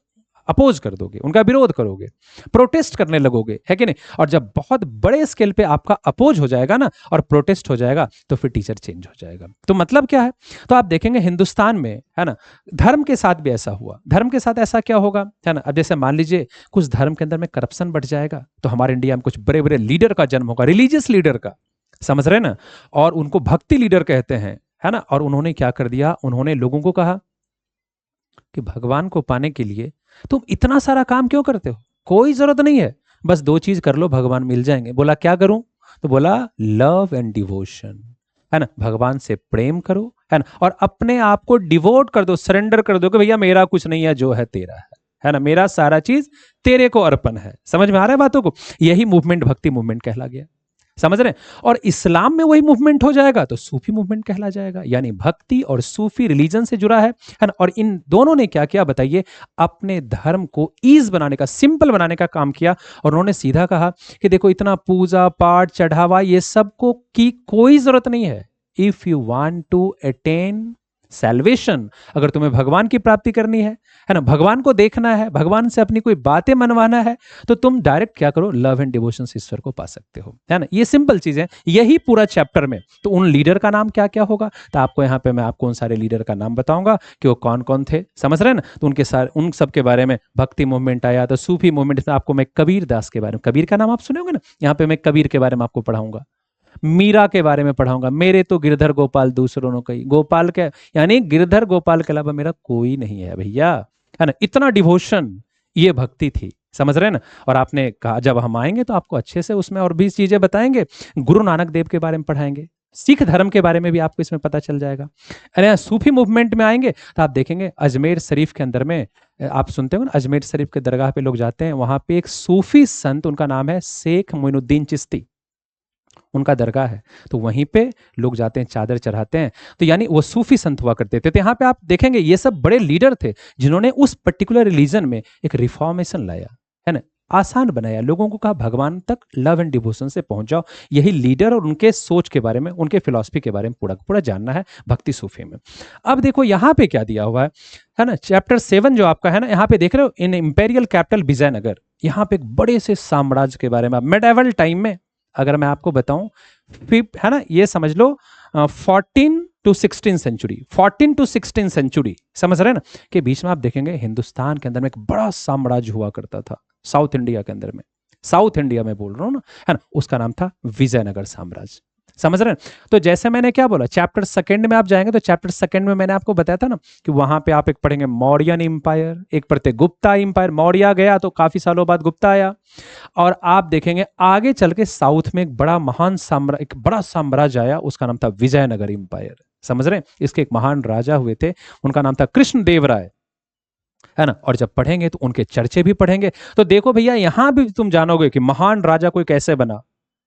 अपोज कर दोगे, उनका विरोध करोगे, प्रोटेस्ट करने लगोगे, है कि नहीं। और जब बहुत बड़े स्केल पे आपका अपोज हो जाएगा ना, और प्रोटेस्ट हो जाएगा, तो फिर टीचर चेंज हो जाएगा। तो मतलब क्या है, तो आप देखेंगे हिंदुस्तान में, है ना, धर्म के साथ भी ऐसा हुआ, धर्म के साथ ऐसा क्या होगा, है ना। अब जैसे मान लीजिए कुछ धर्म के अंदर में करप्शन बढ़ जाएगा, तो हमारे इंडिया में कुछ बड़े बड़े लीडर का जन्म होगा, रिलीजियस लीडर का, समझ रहे ना, और उनको भक्ति लीडर कहते हैं, है ना। और उन्होंने क्या कर दिया, उन्होंने लोगों को कहा कि भगवान को पाने के लिए तुम इतना सारा काम क्यों करते हो, कोई जरूरत नहीं है, बस 2 चीज कर लो, भगवान मिल जाएंगे। बोला क्या करूं, तो बोला लव एंड डिवोशन, है ना, भगवान से प्रेम करो, है ना, और अपने आप को डिवोट कर दो, सरेंडर कर दो कि भैया मेरा कुछ नहीं है, जो है तेरा है ना, मेरा सारा चीज तेरे को अर्पण है। समझ में आ रहा है बातों को, यही मूवमेंट भक्ति मूवमेंट कहला गया, समझ रहे हैं। और इस्लाम में वही मूवमेंट हो जाएगा तो सूफी मूवमेंट कहला जाएगा, यानी भक्ति और सूफी रिलीजन से जुड़ा है ना। और इन दोनों ने क्या किया बताइए, अपने धर्म को ईज बनाने का, सिंपल बनाने का काम किया। और उन्होंने सीधा कहा कि देखो इतना पूजा पाठ चढ़ावा ये सब को की कोई जरूरत नहीं है। If you want to attain salvation, अगर तुम्हें भगवान की प्राप्ति करनी है ना, भगवान को देखना है, भगवान से अपनी कोई बातें मनवाना है, तो तुम डायरेक्ट क्या करो, लव एंड डिवोशन से ईश्वर को पा सकते हो, है ना। ये सिंपल चीज है, यही पूरा चैप्टर में। तो उन लीडर का नाम क्या क्या होगा, तो आपको यहाँ पे मैं आपको उन सारे लीडर का नाम बताऊंगा कि वो कौन कौन थे, समझ रहे हैं ना। तो उनके सारे, उन सब के बारे में, भक्ति मूवमेंट आया तो सूफी मूवमेंट में आपको मैं कबीर दास के बारे में, कबीर का नाम आप सुने होंगे ना, यहाँ पे मैं कबीर के बारे में आपको पढ़ाऊंगा, मीरा के बारे में पढ़ाऊंगा, मेरे तो गिरधर गोपाल दूसरों ने कही, गोपाल के यानी गिरधर गोपाल के अलावा मेरा कोई नहीं है भैया, है ना। इतना डिवोशन, ये भक्ति थी, समझ रहे हैं ना। और आपने कहा जब हम आएंगे तो आपको अच्छे से उसमें और भी चीजें बताएंगे, गुरु नानक देव के बारे में पढ़ाएंगे, सिख धर्म के बारे में भी आपको इसमें पता चल जाएगा। अरे सूफी मूवमेंट में आएंगे तो आप देखेंगे अजमेर शरीफ के अंदर में, आप सुनते हो ना, अजमेर शरीफ के दरगाह पे लोग जाते हैं, वहां पे एक सूफी संत, उनका नाम है शेख मोइनुद्दीन चिश्ती, उनका दरगाह है, तो वहीं पे लोग जाते हैं, चादर चढ़ाते हैं, तो यानी वो सूफी संत हुआ करते थे। तो यहाँ पे आप देखेंगे ये सब बड़े लीडर थे जिन्होंने उस पर्टिकुलर रिलीजन में एक रिफॉर्मेशन लाया, है ना, आसान बनाया, लोगों को कहा भगवान तक लव एंड डिवोशन से पहुंच जाओ। यही लीडर और उनके सोच के बारे में, उनके फिलॉसफी के बारे में पूरा पूरा जानना है भक्ति सूफी में। अब देखो यहाँ पे क्या दिया हुआ है ना, चैप्टर 7 जो आपका है ना, यहाँ पे देख रहे हो, इन इंपेरियल कैपिटल विजयनगर, यहाँ पे एक बड़े से साम्राज्य के बारे में, मेडाइवल टाइम में अगर मैं आपको बताऊं, है ना, ये समझ लो 14 टू 16 सेंचुरी, 14 टू 16 सेंचुरी, समझ रहे हैं ना, के बीच में आप देखेंगे हिंदुस्तान के अंदर में एक बड़ा साम्राज्य हुआ करता था, साउथ इंडिया के अंदर में, साउथ इंडिया में बोल रहा हूं ना, है ना, उसका नाम था विजयनगर साम्राज्य, समझ रहे हैं। तो जैसे मैंने क्या बोला, चैप्टर 2 में आप जाएंगे तो चैप्टर 2 में मैंने आपको बताया था ना कि वहां पे आप एक पढ़ेंगे मौर्यन इंपायर, एक पढ़ते गुप्ता इंपायर, मौर्य गया तो काफी सालों बाद गुप्ता आया, और आप देखेंगे आगे चल के साउथ में एक बड़ा महान साम्राज्य, एक बड़ा साम्राज्य आया, उसका नाम था विजयनगर इंपायर, समझ रहे हैं। इसके एक महान राजा हुए थे, उनका नाम था कृष्ण देव राय, है ना। और जब पढ़ेंगे तो उनके चर्चे भी पढ़ेंगे, तो देखो भैया यहां भी तुम जानोगे कि महान राजा कोई कैसे बना,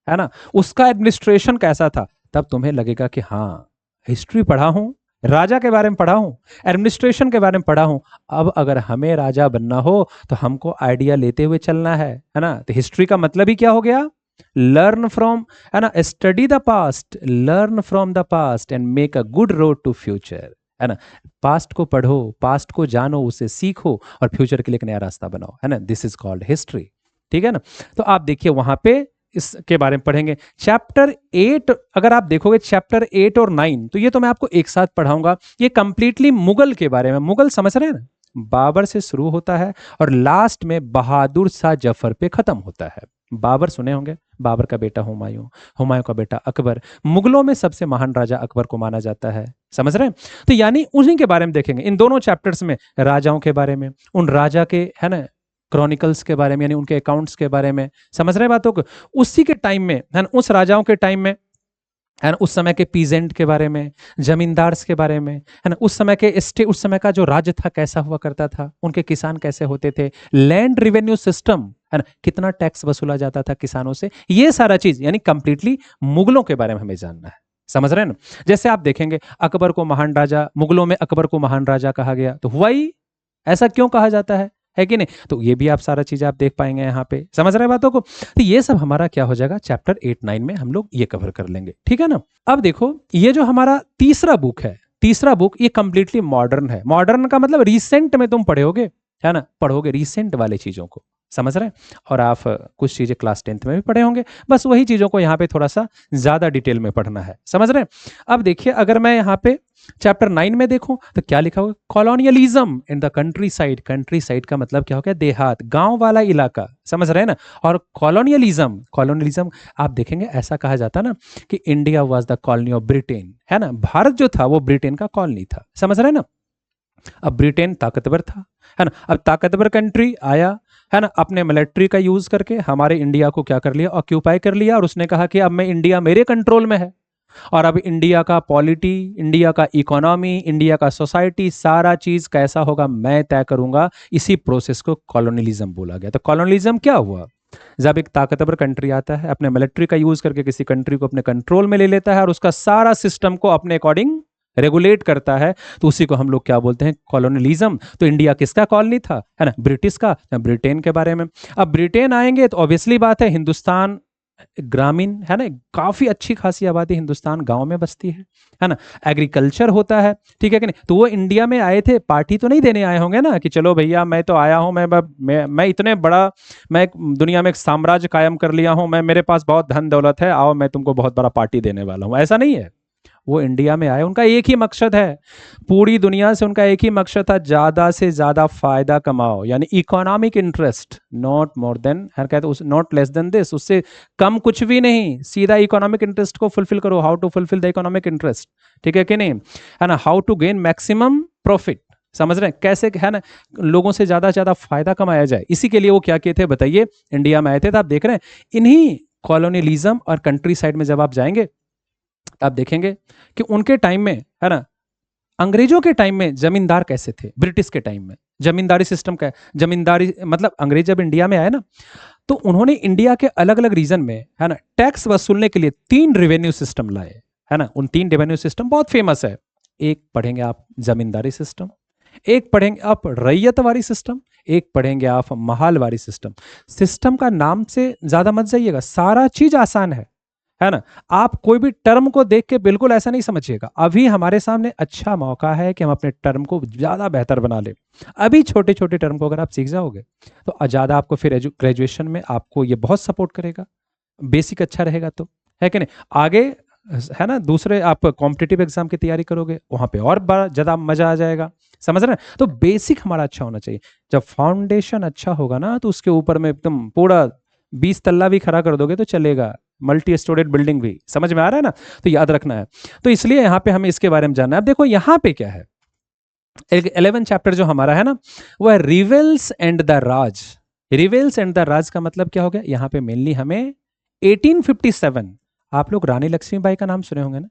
है ना, उसका एडमिनिस्ट्रेशन कैसा था, तब तुम्हें लगेगा कि हाँ, हिस्ट्री पढ़ा हूं, राजा के बारे में पढ़ा हूं, एडमिनिस्ट्रेशन के बारे में पढ़ा हूं, अब अगर हमें राजा बनना हो तो हमको आइडिया लेते हुए चलना है ना। तो हिस्ट्री का मतलब ही क्या हो गया, लर्न फ्रॉम, है ना, study the past, learn from the past and make a good road to future, है ना। पास्ट को पढ़ो, पास्ट को जानो, उसे सीखो और फ्यूचर के लिए एक नया रास्ता बनाओ, है ना, दिस इज कॉल्ड हिस्ट्री, ठीक है ना। तो आप देखिए वहां पे इसके बारे में पढ़ेंगे। चैप्टर 8 अगर आप देखोगे, चैप्टर 8 और 9, तो ये तो मैं आपको एक साथ पढ़ाऊंगा, ये कंप्लीटली मुगल के बारे में, मुगल समझ रहे हैं ना, बाबर से शुरू होता है और लास्ट में बहादुर शाह जफर पे खत्म होता है। बाबर सुने होंगे, बाबर का बेटा हुमायूं, हुमायूं का बेटा अकबर, मुगलों में सबसे महान राजा अकबर को माना जाता है, समझ रहे हैं। तो यानी उन्हीं के बारे में देखेंगे इन दोनों चैप्टर्स में, राजाओं के बारे में, उन राजा के, है ना, क्रॉनिकल्स के बारे में, यानी उनके अकाउंट्स के बारे में, समझ रहे बातों को, उसी के टाइम में, है ना, उस राजाओं के टाइम में, है ना, उस समय के पीजेंट के बारे में, जमींदार्स के बारे में, है ना, उस समय के उस समय का जो राज्य था कैसा हुआ करता था, उनके किसान कैसे होते थे, लैंड रिवेन्यू सिस्टम, है ना, कितना टैक्स वसूला जाता था किसानों से, ये सारा चीज यानी कंप्लीटली मुगलों के बारे में हमें जानना है, समझ रहे हैं ना। जैसे आप देखेंगे अकबर को महान राजा, मुगलों में अकबर को महान राजा कहा गया, तो हुआ ही, ऐसा क्यों कहा जाता है कि नहीं, तो ये भी आप सारा चीज आप देख पाएंगे यहाँ पे, समझ रहे हैं बातों को। तो ये सब हमारा क्या हो जाएगा, चैप्टर 8-9 में हम लोग ये कवर कर लेंगे, ठीक है ना। अब देखो ये जो हमारा तीसरा बुक है, तीसरा बुक ये कंप्लीटली मॉडर्न है, मॉडर्न का मतलब रिसेंट में तुम पढ़ोगे, है ना, पढ़ोगे रिसेंट वाले चीजों को, समझ रहे हैं। और आप कुछ चीजें क्लास 10th में भी पढ़े होंगे, बस वही चीजों को यहाँ पे थोड़ा सा ज्यादा डिटेल में पढ़ना है, समझ रहे हैं। अब देखिए अगर मैं यहाँ पे चैप्टर 9 में देखूं तो क्या लिखा हुआ, colonialism in the country side, country side का मतलब क्या हो गया, देहात, गांव वाला इलाका, समझ रहे हैं ना। और कॉलोनियलिज्म, कॉलोनियलिज्म आप देखेंगे ऐसा कहा जाता ना कि India was the colony of Britain, है ना, भारत जो था वो ब्रिटेन का कॉलोनी था, समझ रहे हैं ना। अब ब्रिटेन ताकतवर था, है ना, अब ताकतवर कंट्री आया, है ना, अपने मिलिट्री का यूज करके हमारे इंडिया को क्या कर लिया, ऑक्यूपाई कर लिया, और उसने कहा कि अब मैं इंडिया मेरे कंट्रोल में है, और अब इंडिया का पॉलिटी, इंडिया का इकोनॉमी, इंडिया का सोसाइटी, सारा चीज कैसा होगा मैं तय करूंगा। इसी प्रोसेस को कॉलोनियलिज्म बोला गया। तो कॉलोनियलिज्म क्या हुआ, जब एक ताकतवर कंट्री आता है, अपने मिलिट्री का यूज करके किसी कंट्री को अपने कंट्रोल में ले लेता है और उसका सारा सिस्टम को अपने अकॉर्डिंग रेगुलेट करता है, तो उसी को हम लोग क्या बोलते हैं, कॉलोनियलिज्म। तो इंडिया किसका कॉलोनी था, है ना, ब्रिटिश का, ब्रिटेन के बारे में। अब ब्रिटेन आएंगे तो ऑब्वियसली बात है हिंदुस्तान, ग्रामीण है ना, काफी अच्छी खासी आबादी हिंदुस्तान गांव में बसती है ना। एग्रीकल्चर होता है, ठीक है कि नहीं। तो वो इंडिया में आए थे, पार्टी तो नहीं देने आए होंगे ना कि चलो भैया मैं तो आया हूं, मैं इतने बड़ा, मैं दुनिया में एक साम्राज्य कायम कर लिया हूं, मैं मेरे पास बहुत धन दौलत है, आओ मैं तुमको बहुत बड़ा पार्टी देने वाला हूं, ऐसा नहीं है। वो इंडिया में आए, उनका एक ही मकसद है, पूरी दुनिया से उनका एक ही मकसद था, ज्यादा से ज्यादा फायदा कमाओ, यानी economic interest, not more than, कहते उस नॉट लेस देन दिस, उससे कम कुछ भी नहीं, सीधा इकोनॉमिक इंटरेस्ट को फुलफिल करो। How to fulfil the economic interest, ठीक है कि नहीं, है ना। How to gain maximum profit, समझ रहे हैं कैसे, है ना, लोगों से ज्यादा से ज्यादा फायदा कमाया जाए। इसी के लिए वो क्या किए थे बताइए, इंडिया में आए थे। तो आप देख रहे हैं इन्हीं कॉलोनियलिज्म और कंट्री साइड में जब आप जाएंगे आप देखेंगे कि उनके टाइम में, है ना, अंग्रेजों के टाइम में जमींदार कैसे थे, ब्रिटिश के टाइम में जमींदारी सिस्टम का, जमींदारी मतलब अंग्रेज जब इंडिया में आए ना, तो उन्होंने इंडिया के अलग अलग रीजन में, है ना, टैक्स वसूलने के लिए 3 रेवेन्यू सिस्टम लाए, है ना। उन 3 रेवेन्यू सिस्टम बहुत फेमस है। एक पढ़ेंगे आप जमींदारी सिस्टम, एक पढ़ेंगे आप रैयतवारी सिस्टम, एक पढ़ेंगे आप महालवारी सिस्टम। सिस्टम का नाम से ज्यादा मत जाइएगा, सारा चीज आसान है ना। आप कोई भी टर्म को देख के बिल्कुल ऐसा नहीं समझिएगा, अभी हमारे सामने अच्छा मौका है कि हम अपने टर्म को ज्यादा बेहतर बना ले। अभी छोटे छोटे टर्म को अगर आप सीख जाओगे तो ज्यादा आपको फिर ग्रेजुएशन में आपको ये बहुत सपोर्ट करेगा, बेसिक अच्छा रहेगा तो, है कि नहीं। आगे, है ना, दूसरे आप कॉम्पिटिटिव एग्जाम की तैयारी करोगे वहां पे और बड़ा ज्यादा मजा आ जाएगा, समझ रहे हैं। तो बेसिक हमारा अच्छा होना चाहिए। जब फाउंडेशन अच्छा होगा ना तो उसके ऊपर में एकदम पूरा 20 तल्ला भी खड़ा कर दोगे तो चलेगा, मल्टी स्टोरेड बिल्डिंग भी, समझ में आ रहा है ना। तो याद रखना है। तो इसलिए यहाँ पे हमें इसके बारे में जानना है। अब देखो यहाँ पे क्या है, 11 चैप्टर जो हमारा है ना, वो है rebels and the Raj. Rebels and the Raj का मतलब क्या हो गया, यहाँ पे मेनली हमें 1857, आप लोग रानी लक्ष्मीबाई का नाम सुने होंगे ना,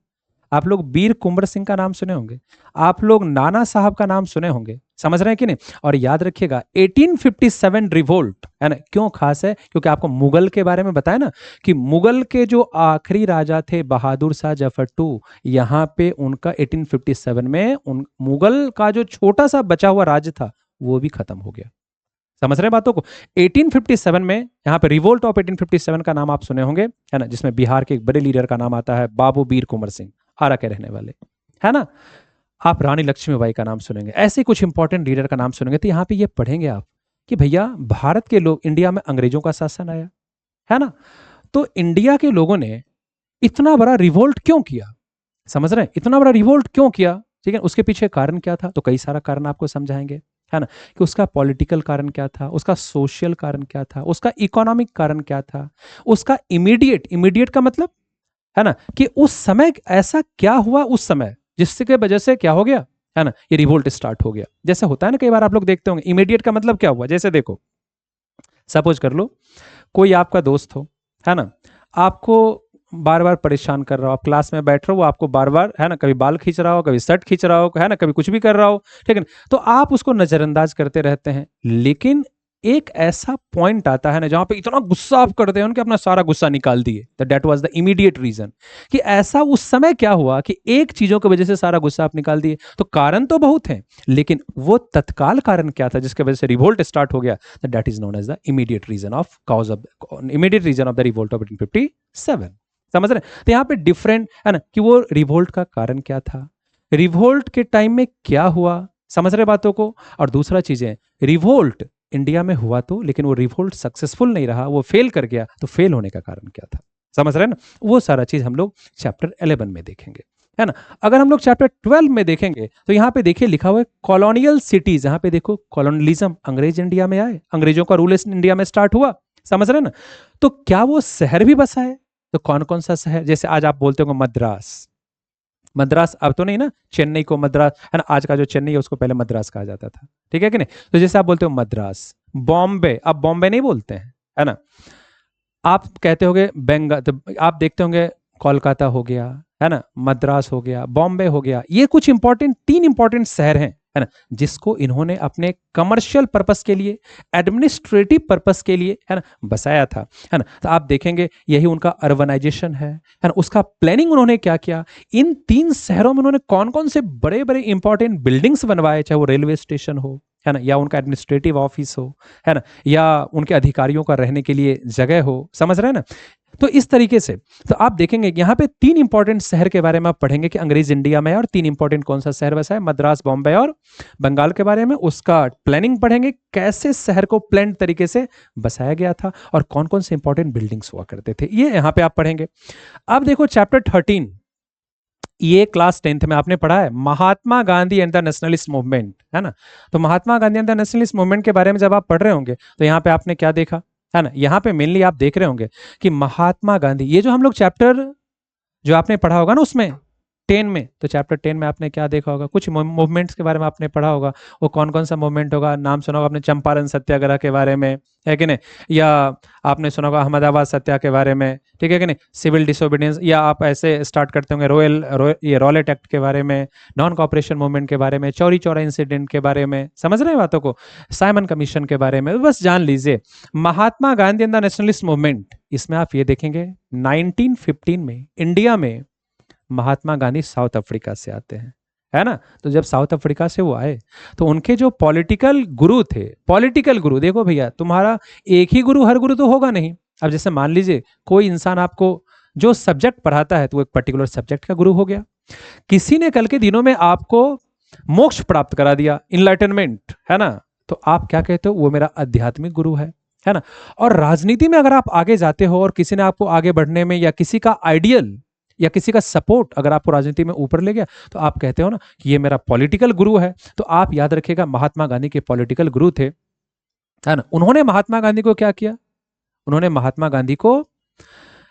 आप लोग वीर कुंवर सिंह का नाम सुने होंगे, आप लोग नाना साहब का नाम सुने होंगे, समझ रहे हैं कि नहीं। और याद रखिएगा 1857 रिवोल्ट, है ना, क्यों खास है, क्योंकि आपको मुगल के बारे में बताया ना कि मुगल के जो आखिरी राजा थे बहादुर शाह जफर टू, यहाँ पे उनका 1857 में उन मुगल का जो छोटा सा बचा हुआ राज्य था वो भी खत्म हो गया, समझ रहे हैं बातों को। 1857 में यहाँ पे रिवोल्ट ऑफ 1857 का नाम आप सुने होंगे, है ना, जिसमें बिहार के एक बड़े लीडर का नाम आता है बाबू वीर कुंवर सिंह, आरा के रहने वाले, है ना। आप रानी लक्ष्मीबाई का नाम सुनेंगे, ऐसे कुछ इंपॉर्टेंट लीडर का नाम सुनेंगे। तो यहाँ पे ये पढ़ेंगे आप कि भैया भारत के लोग, इंडिया में अंग्रेजों का शासन आया, है ना, तो इंडिया के लोगों ने इतना बड़ा रिवोल्ट क्यों किया, समझ रहे हैं, इतना बड़ा रिवोल्ट क्यों किया, ठीक है। उसके पीछे कारण क्या था, तो कई सारा कारण आपको समझाएंगे, है ना, कि उसका पॉलिटिकल कारण क्या था, उसका सोशल कारण क्या था, उसका इकोनॉमिक कारण क्या था, उसका इमीडिएट, इमीडिएट का मतलब, है ना, कि उस समय ऐसा क्या हुआ उस समय जिसके वजह से क्या हो गया, है ना, ये रिवोल्ट स्टार्ट हो गया। जैसे होता है ना कई बार आप लोग देखते होंगे, इमीडिएट का मतलब क्या हुआ, जैसे देखो सपोज कर लो कोई आपका दोस्त हो, है ना, आपको बार बार परेशान कर रहा हो, आप क्लास में बैठ रहे हो, वो आपको बार बार, है ना, कभी बाल खींच रहा हो, कभी शर्ट खींच रहा हो, है ना, कभी कुछ भी कर रहा हो, ठीक है ना, तो आप उसको नजरअंदाज करते रहते हैं। लेकिन एक ऐसा पॉइंट आता है ना जहां पे इतना गुस्सा आप करते हैं कि अपना सारा गुस्सा निकाल दिए, तो that was the immediate reason. कि ऐसा उस समय क्या हुआ कि एक चीजों की वजह से सारा गुस्सा आप निकाल दिए। तो कारण तो बहुत हैं, लेकिन वो तत्काल कारण क्या था जिसकी वजह से रिवोल्ट स्टार्ट हो गया, that is known as the immediate reason of cause of, immediate reason of the revolt of 1857, समझ रहे हैं। तो यहाँ पे डिफरेंट है ना कि वो रिवोल्ट का कारण क्या था, रिवोल्ट के टाइम में क्या हुआ, समझ रहे बातों को। और दूसरा चीज है, रिवोल्ट इंडिया में हुआ तो, लेकिन वो रिवोल्ट सक्सेसफुल नहीं रहा, वो फेल कर गया, तो फेल होने का कारण क्या था, समझ रहे हैं ना। वो सारा चीज हम लोग चैप्टर 11 में देखेंगे, है ना। अगर हम लोग चैप्टर 12 में देखेंगे तो यहाँ पे देखिए लिखा हुआ है कॉलोनियल सिटीज। यहाँ पे देखो कॉलोनियलिज्म, अंग्रेज इंडिया में आए, अंग्रेजों का रूल इंडिया में स्टार्ट हुआ, समझ रहे हैं ना। तो क्या वो शहर भी बसा है, तो कौन कौन सा शहर, जैसे आज आप बोलते हो मद्रास, मद्रास अब तो नहीं ना, चेन्नई को मद्रास, है ना, आज का जो चेन्नई है उसको पहले मद्रास कहा जाता था, ठीक है कि नहीं। तो जैसे आप बोलते हो मद्रास, बॉम्बे, अब बॉम्बे नहीं बोलते हैं, है ना, आप कहते होगे बंगाल, तो आप देखते होंगे कोलकाता हो गया, है ना, मद्रास हो गया, बॉम्बे हो गया। ये कुछ इंपॉर्टेंट, 3 इंपॉर्टेंट शहर हैं, है ना, जिसको इन्होंने अपने कमर्शियल पर्पस के लिए, एडमिनिस्ट्रेटिव पर्पस के लिए, है ना, बसाया था, है ना। तो आप देखेंगे यही उनका अर्बनाइजेशन है ना, उसका प्लानिंग उन्होंने क्या किया। इन 3 शहरों में उन्होंने कौन कौन से बड़े बड़े इंपॉर्टेंट बिल्डिंग्स बनवाए, चाहे वो रेलवे स्टेशन हो, है ना, या उनका एडमिनिस्ट्रेटिव ऑफिस हो, है ना, या उनके अधिकारियों का रहने के लिए जगह हो, समझ रहे हैं ना। तो इस तरीके से तो आप देखेंगे यहाँ पे 3 इंपॉर्टेंट शहर के बारे में आप पढ़ेंगे कि अंग्रेज इंडिया में है, और 3 इंपॉर्टेंट कौन सा शहर वैसा है, मद्रास, बॉम्बे और बंगाल के बारे में। उसका प्लानिंग पढ़ेंगे, कैसे शहर को प्लान तरीके से बसाया गया था और कौन कौन से इंपॉर्टेंट बिल्डिंग्स हुआ करते थे, ये यहाँ पे आप पढ़ेंगे। अब देखो चैप्टर 13, ये क्लास 10th में आपने पढ़ा है, Mahatma Gandhi and the nationalist movement, है ना। तो Mahatma Gandhi and the nationalist movement के बारे में जब आप पढ़ रहे होंगे तो यहाँ पे आपने क्या देखा, है ना, यहाँ पे मेनली आप देख रहे होंगे कि महात्मा गांधी, ये जो हम लोग चैप्टर जो आपने पढ़ा होगा ना उसमें 10 में, तो चैप्टर 10 में आपने क्या देखा होगा, कुछ मूवमेंट्स के बारे में आपने पढ़ा होगा। वो कौन कौन सा मूवमेंट होगा, नाम सुना होगा आपने, चंपारण सत्याग्रह के बारे में, है कि नहीं, या आपने सुना होगा अहमदाबाद सत्याग्रह के बारे में, ठीक है कि नहीं, सिविल डिसोबीडियंस, या आप ऐसे स्टार्ट करते होंगे ये रॉलेट एक्ट के बारे में, नॉन कॉपरेशन मूवमेंट के बारे में, चौरी चौरा इंसिडेंट के बारे में, समझ रहे हैं बातों को, साइमन कमीशन के बारे में, बस जान लीजिए। Mahatma Gandhi and the nationalist movement, इसमें आप ये देखेंगे 1915 में इंडिया में महात्मा गांधी साउथ अफ्रीका से आते हैं, है ना। तो जब साउथ अफ्रीका से वो आए तो उनके जो पॉलिटिकल गुरु थे, पॉलिटिकल गुरु, देखो भैया तुम्हारा एक ही गुरु, हर गुरु तो होगा नहीं। अब जैसे मान लीजिए कोई इंसान आपको जो सब्जेक्ट पढ़ाता है तो वो एक पर्टिकुलर सब्जेक्ट का गुरु हो गया। किसी ने कल के दिनों में आपको मोक्ष प्राप्त करा दिया, इनलाइटनमेंट, है ना, तो आप क्या कहते हो, वो मेरा आध्यात्मिक गुरु है ना। और राजनीति में अगर आप आगे जाते हो और किसी ने आपको आगे बढ़ने में, या किसी का आइडियल या किसी का सपोर्ट अगर आपको राजनीति में ऊपर ले गया, तो आप कहते हो ना कि ये मेरा पॉलिटिकल गुरु है। तो आप याद रखिएगा महात्मा गांधी के पॉलिटिकल गुरु थे, है ना। उन्होंने महात्मा गांधी को क्या किया, उन्होंने महात्मा गांधी को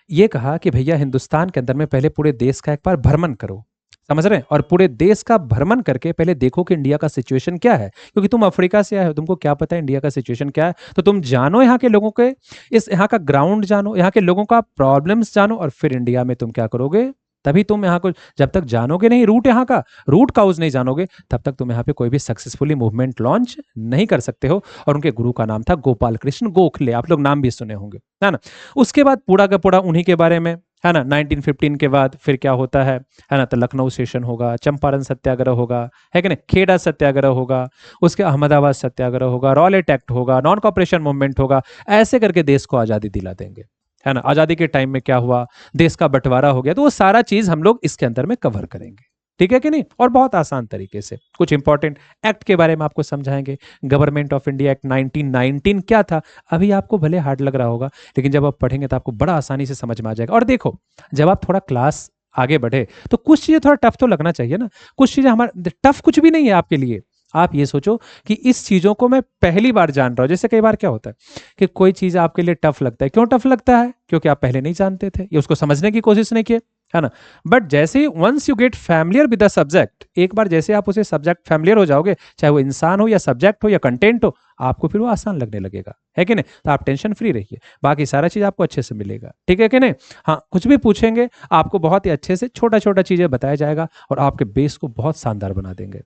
ये कहा कि भैया हिंदुस्तान के अंदर में पहले पूरे देश का एक बार भ्रमण करो, समझ रहे हैं, और पूरे देश का भ्रमण करके पहले देखो कि इंडिया का सिचुएशन क्या है, क्योंकि तुम अफ्रीका से आए हो, तुमको क्या पता है इंडिया का सिचुएशन क्या है। तो तुम जानो यहाँ के लोगों के, इस यहाँ का ग्राउंड जानो, यहाँ के लोगों का प्रॉब्लम्स जानो, और फिर इंडिया में तुम क्या करोगे, तभी तुम यहाँ को, जब तक जानोगे नहीं रूट, यहाँ का रूट काउज नहीं जानोगे, तब तक तुम यहाँ पे कोई भी सक्सेसफुली मूवमेंट लॉन्च नहीं कर सकते हो। और उनके गुरु का नाम था गोपाल कृष्ण गोखले, आप लोग नाम भी सुने होंगे, है ना। उसके बाद पूरा का पूरा उन्हीं के बारे में, है ना। 1915 के बाद फिर क्या होता है ना, तो लखनऊ सेशन होगा, चंपारण सत्याग्रह होगा, है कि नहीं, खेड़ा सत्याग्रह होगा, उसके अहमदाबाद सत्याग्रह होगा, रॉलेट एक्ट होगा, नॉन कॉपरेशन मूवमेंट होगा। ऐसे करके देश को आजादी दिला देंगे, है ना। आजादी के टाइम में क्या हुआ, देश का बंटवारा हो गया, तो वो सारा चीज हम लोग इसके अंदर में कवर करेंगे, ठीक है कि नहीं। और बहुत आसान तरीके से कुछ इंपॉर्टेंट एक्ट के बारे में आपको समझाएंगे। गवर्नमेंट ऑफ इंडिया एक्ट 1919 क्या था, अभी आपको भले हार्ड लग रहा होगा, लेकिन जब आप पढ़ेंगे तो आपको बड़ा आसानी से समझ में आ जाएगा। और देखो जब आप थोड़ा क्लास आगे बढ़े तो कुछ चीजें थोड़ा टफ तो लगना चाहिए ना, कुछ चीजें हमारे टफ कुछ भी नहीं है आपके लिए। आप ये सोचो कि इस चीजों को मैं पहली बार जान रहा हूं। जैसे कई बार क्या होता है कि कोई चीज आपके लिए टफ लगता है, क्यों टफ लगता है, क्योंकि आप पहले नहीं जानते थे या उसको समझने की कोशिश नहीं किए, है ना। बट जैसे once you get familiar with the subject, एक बार जैसे आप उसे सब्जेक्ट फैमिलियर हो जाओगे, चाहे वो इंसान हो या सब्जेक्ट हो या कंटेंट हो, आपको फिर वो आसान लगने लगेगा, है कि नहीं। तो आप टेंशन फ्री रहिए, बाकी सारा चीज आपको अच्छे से मिलेगा, ठीक है कि नहीं। हाँ, कुछ भी पूछेंगे आपको बहुत ही अच्छे से छोटा छोटा चीजें बताया जाएगा और आपके बेस को बहुत शानदार बना देंगे।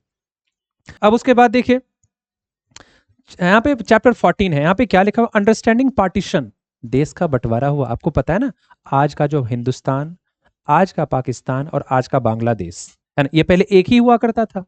अब उसके बाद देखिए यहाँ पे चैप्टर 14 है, यहाँ पे क्या लिखा हुआ, अंडरस्टैंडिंग पार्टीशन, देश का बंटवारा हुआ। आपको पता है ना, आज का जो हिंदुस्तान, आज का पाकिस्तान और आज का बांग्लादेश, है ना, ये पहले एक ही हुआ करता था,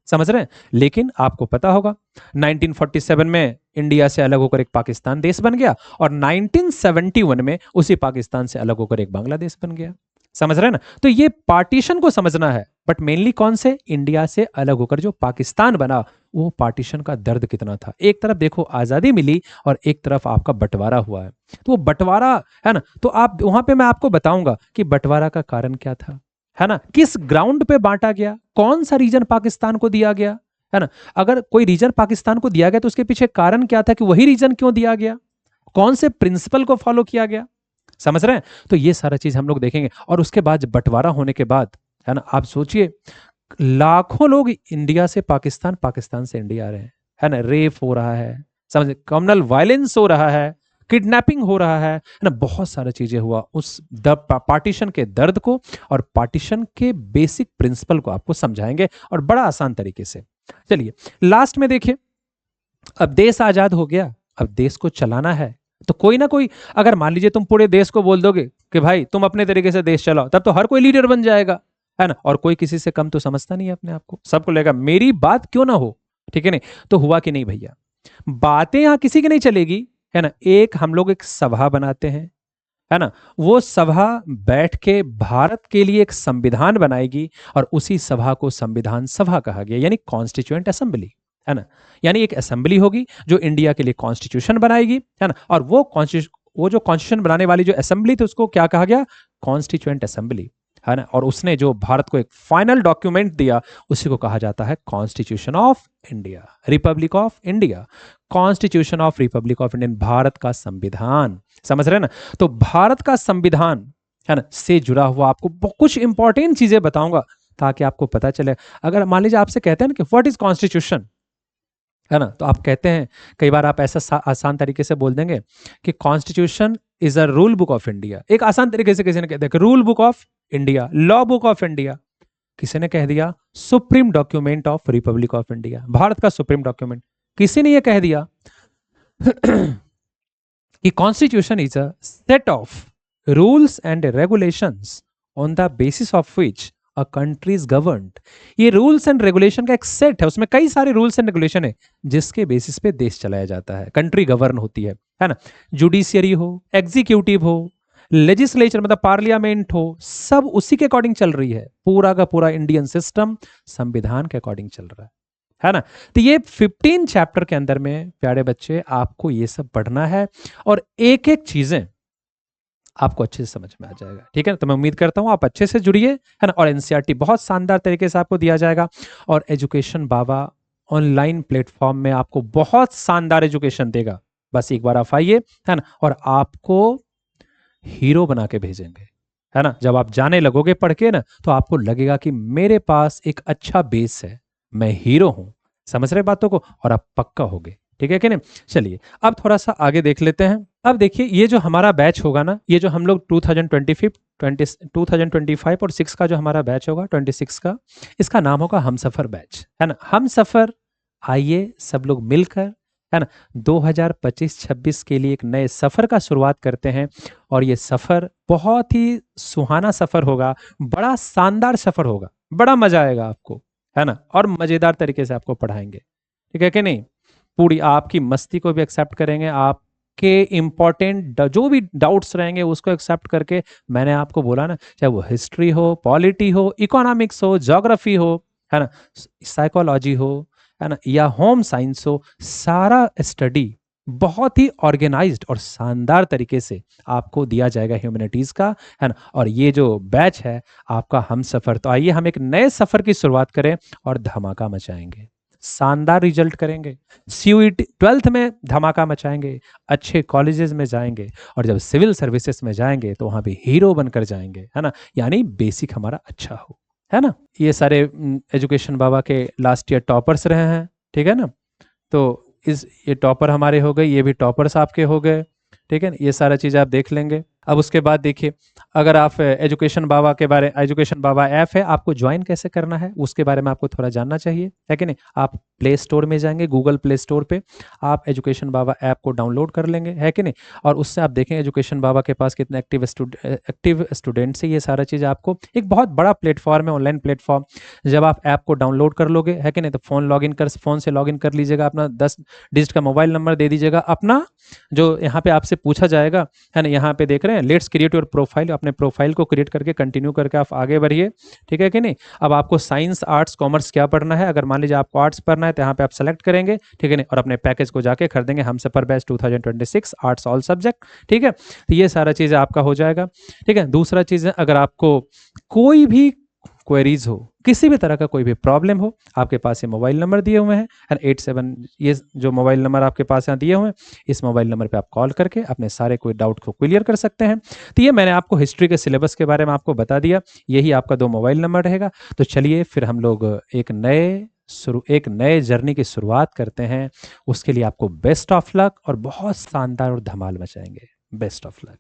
समझ रहे हैं। लेकिन आपको पता होगा 1947 में इंडिया से अलग होकर एक पाकिस्तान देश बन गया, और 1971 में उसी पाकिस्तान से अलग होकर एक बांग्लादेश बन गया, समझ रहे हैं ना। तो ये पार्टीशन को समझना है, बट मेनली कौन से, इंडिया से अलग होकर जो पाकिस्तान बना, वो पार्टीशन का दर्द कितना था। एक तरफ देखो आजादी मिली और एक तरफ आपका बंटवारा हुआ है, तो वो बंटवारा, है ना, तो आप वहां पे मैं आपको बताऊंगा कि बंटवारा का कारण क्या था, है ना, किस ग्राउंड पे बांटा गया, कौन सा रीजन पाकिस्तान को दिया गया, है ना। अगर कोई रीजन पाकिस्तान को दिया गया तो उसके पीछे कारण क्या था कि वही रीजन क्यों दिया गया, कौन से प्रिंसिपल को फॉलो किया गया, समझ रहे हैं। तो ये सारा चीज हम लोग देखेंगे। और उसके बाद बंटवारा होने के बाद, है ना, आप सोचिए लाखों लोग इंडिया से पाकिस्तान, पाकिस्तान से इंडिया आ रहे हैं, है ना, रेप हो रहा है, समझ, कम्युनल वायलेंस हो रहा है, किडनैपिंग हो रहा है ना, बहुत सारी चीजें हुआ। उस पार्टीशन के दर्द को और पार्टीशन के बेसिक प्रिंसिपल को आपको समझाएंगे और बड़ा आसान तरीके से। चलिए लास्ट में देखिए, अब देश आजाद हो गया, अब देश को चलाना है, तो कोई ना कोई, अगर मान लीजिए तुम पूरे देश को बोल दोगे कि भाई तुम अपने तरीके से देश चलाओ, तब तो हर कोई लीडर बन जाएगा, है ना। और कोई किसी से कम तो समझता नहीं है अपने आप को, सबको लगेगा मेरी बात क्यों ना हो, ठीक है नहीं? तो हुआ कि नहीं भैया, बातें यहां किसी की नहीं चलेगी, है ना। एक हम लोग एक सभा बनाते हैं, है ना। वो सभा बैठ के भारत के लिए एक संविधान बनाएगी, और उसी सभा को संविधान सभा कहा गया, यानी कॉन्स्टिट्यूएंट असेंबली, है ना। यानी एक असेंबली होगी जो इंडिया के लिए कॉन्स्टिट्यूशन बनाएगी, है ना। और वो जो कॉन्स्टिट्यूशन बनाने वाली जो असेंबली थी उसको क्या कहा गया, कॉन्स्टिट्यूएंट असेंबली, है ना। और उसने जो भारत को एक फाइनल डॉक्यूमेंट दिया उसी को कहा जाता है constitution of India, Republic of India, constitution of Republic of Indian, Bharat का संविधान। समझ रहे हैं ना। तो भारत का संविधान, है ना, से जुड़ा हुआ आपको कुछ इंपॉर्टेंट चीजें बताऊंगा ताकि आपको पता चले। अगर मान लीजिए आपसे कहते हैं ना कि व्हाट इज कॉन्स्टिट्यूशन, है ना, तो आप कहते हैं, कई बार आप ऐसा आसान तरीके से बोल देंगे कि constitution is a rule book of India. एक आसान तरीके से किसी ने कह दिया rule book of India, law book of India. किसी ने कह दिया supreme document of Republic of India, Bharat का सुप्रीम डॉक्यूमेंट। किसी ने यह कह दिया कि constitution is a set of rules and regulations on the basis of which a country is governed. ये रूल्स एंड रेगुलेशन का एक सेट है, उसमें कई सारे रूल्स एंड रेगुलेशन है जिसके बेसिस पे देश चलाया जाता है, कंट्री गवर्न होती है ना। जुडिशियरी हो, एग्जीक्यूटिव हो, लेजिस्लेचर मतलब पार्लियामेंट हो, सब उसी के अकॉर्डिंग चल रही है। पूरा का पूरा इंडियन सिस्टम संविधान के अकॉर्डिंग चल रहा है ना। तो ये 15 चैप्टर के अंदर में प्यारे बच्चे आपको ये सब पढ़ना है, और एक एक चीजें आपको अच्छे से समझ में आ जाएगा, ठीक है ना। तो मैं उम्मीद करता हूं आप अच्छे से जुड़िए, है ना। और एनसीईआरटी बहुत शानदार तरीके से आपको दिया जाएगा, और एजुकेशन बाबा ऑनलाइन प्लेटफॉर्म में आपको बहुत शानदार एजुकेशन देगा। बस एक बार आप आइए, है ना, और आपको हीरो बना के भेजेंगे, है ना। जब आप जाने लगोगे पढ़ के ना, तो आपको लगेगा कि मेरे पास एक अच्छा बेस है, मैं हीरो हूं। समझ रहे बातों को, और आप पक्का होगे, ठीक है कि नहीं। चलिए अब थोड़ा सा आगे देख लेते हैं। अब देखिए ये जो हमारा बैच होगा ना, ये जो हम लोग 2025 और 6 का जो हमारा बैच होगा 26 का, इसका नाम होगा हम सफर बैच, है ना। हम सफर, आइए सब लोग मिलकर, है ना, 2025-26 के लिए एक नए सफर का शुरुआत करते हैं। और ये सफर बहुत ही सुहाना सफर होगा, बड़ा शानदार सफर होगा, बड़ा मजा आएगा आपको, है ना। और मजेदार तरीके से आपको पढ़ाएंगे, ठीक है कि नहीं। पूरी आपकी मस्ती को भी एक्सेप्ट करेंगे, आपके इंपॉर्टेंट जो भी डाउट्स रहेंगे उसको एक्सेप्ट करके, मैंने आपको बोला ना, चाहे वो हिस्ट्री हो, पॉलिटी हो, इकोनॉमिक्स हो, ज्योग्राफी हो, है ना, साइकोलॉजी हो, है ना, या होम साइंस हो, सारा स्टडी बहुत ही ऑर्गेनाइज्ड और शानदार तरीके से आपको दिया जाएगा ह्यूमैनिटीज का, है ना। और ये जो बैच है आपका हम सफर, तो आइए हम एक नए सफर की शुरुआत करें और धमाका मचाएंगे, शानदार रिजल्ट करेंगे, सीयूईटी 12th में धमाका मचाएंगे, अच्छे कॉलेजेस में जाएंगे, और जब सिविल सर्विसेज में जाएंगे तो वहां भी हीरो बनकर जाएंगे, है ना। यानी बेसिक हमारा अच्छा हो, है ना। ये सारे एजुकेशन बाबा के लास्ट ईयर टॉपर्स रहे हैं, ठीक है ना। तो ये टॉपर हमारे हो गए, ये भी टॉपर्स आपके हो गए, ठीक है ना। ये सारा चीज़ आप देख लेंगे। अब उसके बाद देखिए, अगर आप एजुकेशन बाबा ऐप है, आपको ज्वाइन कैसे करना है उसके बारे में आपको थोड़ा जानना चाहिए, है कि नहीं। आप प्ले स्टोर में जाएंगे, गूगल प्ले स्टोर पे आप एजुकेशन बाबा ऐप को डाउनलोड कर लेंगे, है कि नहीं। और उससे आप देखेंगे एजुकेशन बाबा के पास कितने एक्टिव स्टूडेंट्स है। ये सारा चीज़ आपको एक बहुत बड़ा प्लेटफॉर्म है, ऑनलाइन प्लेटफॉर्म। जब आप ऐप को डाउनलोड कर लोगे, है कि नहीं, तो फ़ोन से लॉगिन कर लीजिएगा, अपना 10 डिजिट का मोबाइल नंबर दे दीजिएगा अपना, जो यहाँ पे आपसे पूछा जाएगा, है ना। यहाँ पे देख रहे हैं लेट्स क्रिएट योर प्रोफाइल, अपने प्रोफाइल को क्रिएट करके कंटिन्यू करके आप आगे बढ़िए, ठीक है कि नहीं। अब आपको साइंस, आर्ट्स, कॉमर्स क्या पढ़ना है। अगर मान लीजिए आपको आर्ट्स पढ़ना है तो यहाँ पे आप सेलेक्ट करेंगे, ठीक है नहीं, और अपने पैकेज को जाके खरीदेंगे, हम सफर बैच 2026 आर्ट्स ऑल सब्जेक्ट, ठीक है। तो ये सारा चीज़ आपका हो जाएगा, ठीक है। दूसरा चीज़ है, अगर आपको कोई भी क्वेरीज हो, किसी भी तरह का कोई भी प्रॉब्लम हो, आपके पास ये मोबाइल नंबर दिए हुए हैं, एंड 87, ये जो मोबाइल नंबर आपके पास यहाँ दिए हुए हैं, इस मोबाइल नंबर पे आप कॉल करके अपने सारे कोई डाउट को क्लियर कर सकते हैं। तो ये मैंने आपको हिस्ट्री के सिलेबस के बारे में आपको बता दिया, यही आपका 2 मोबाइल नंबर रहेगा। तो चलिए फिर हम लोग एक नए जर्नी की शुरुआत करते हैं। उसके लिए आपको बेस्ट ऑफ लक, और बहुत शानदार और धमाल मचाएंगे। Best of luck.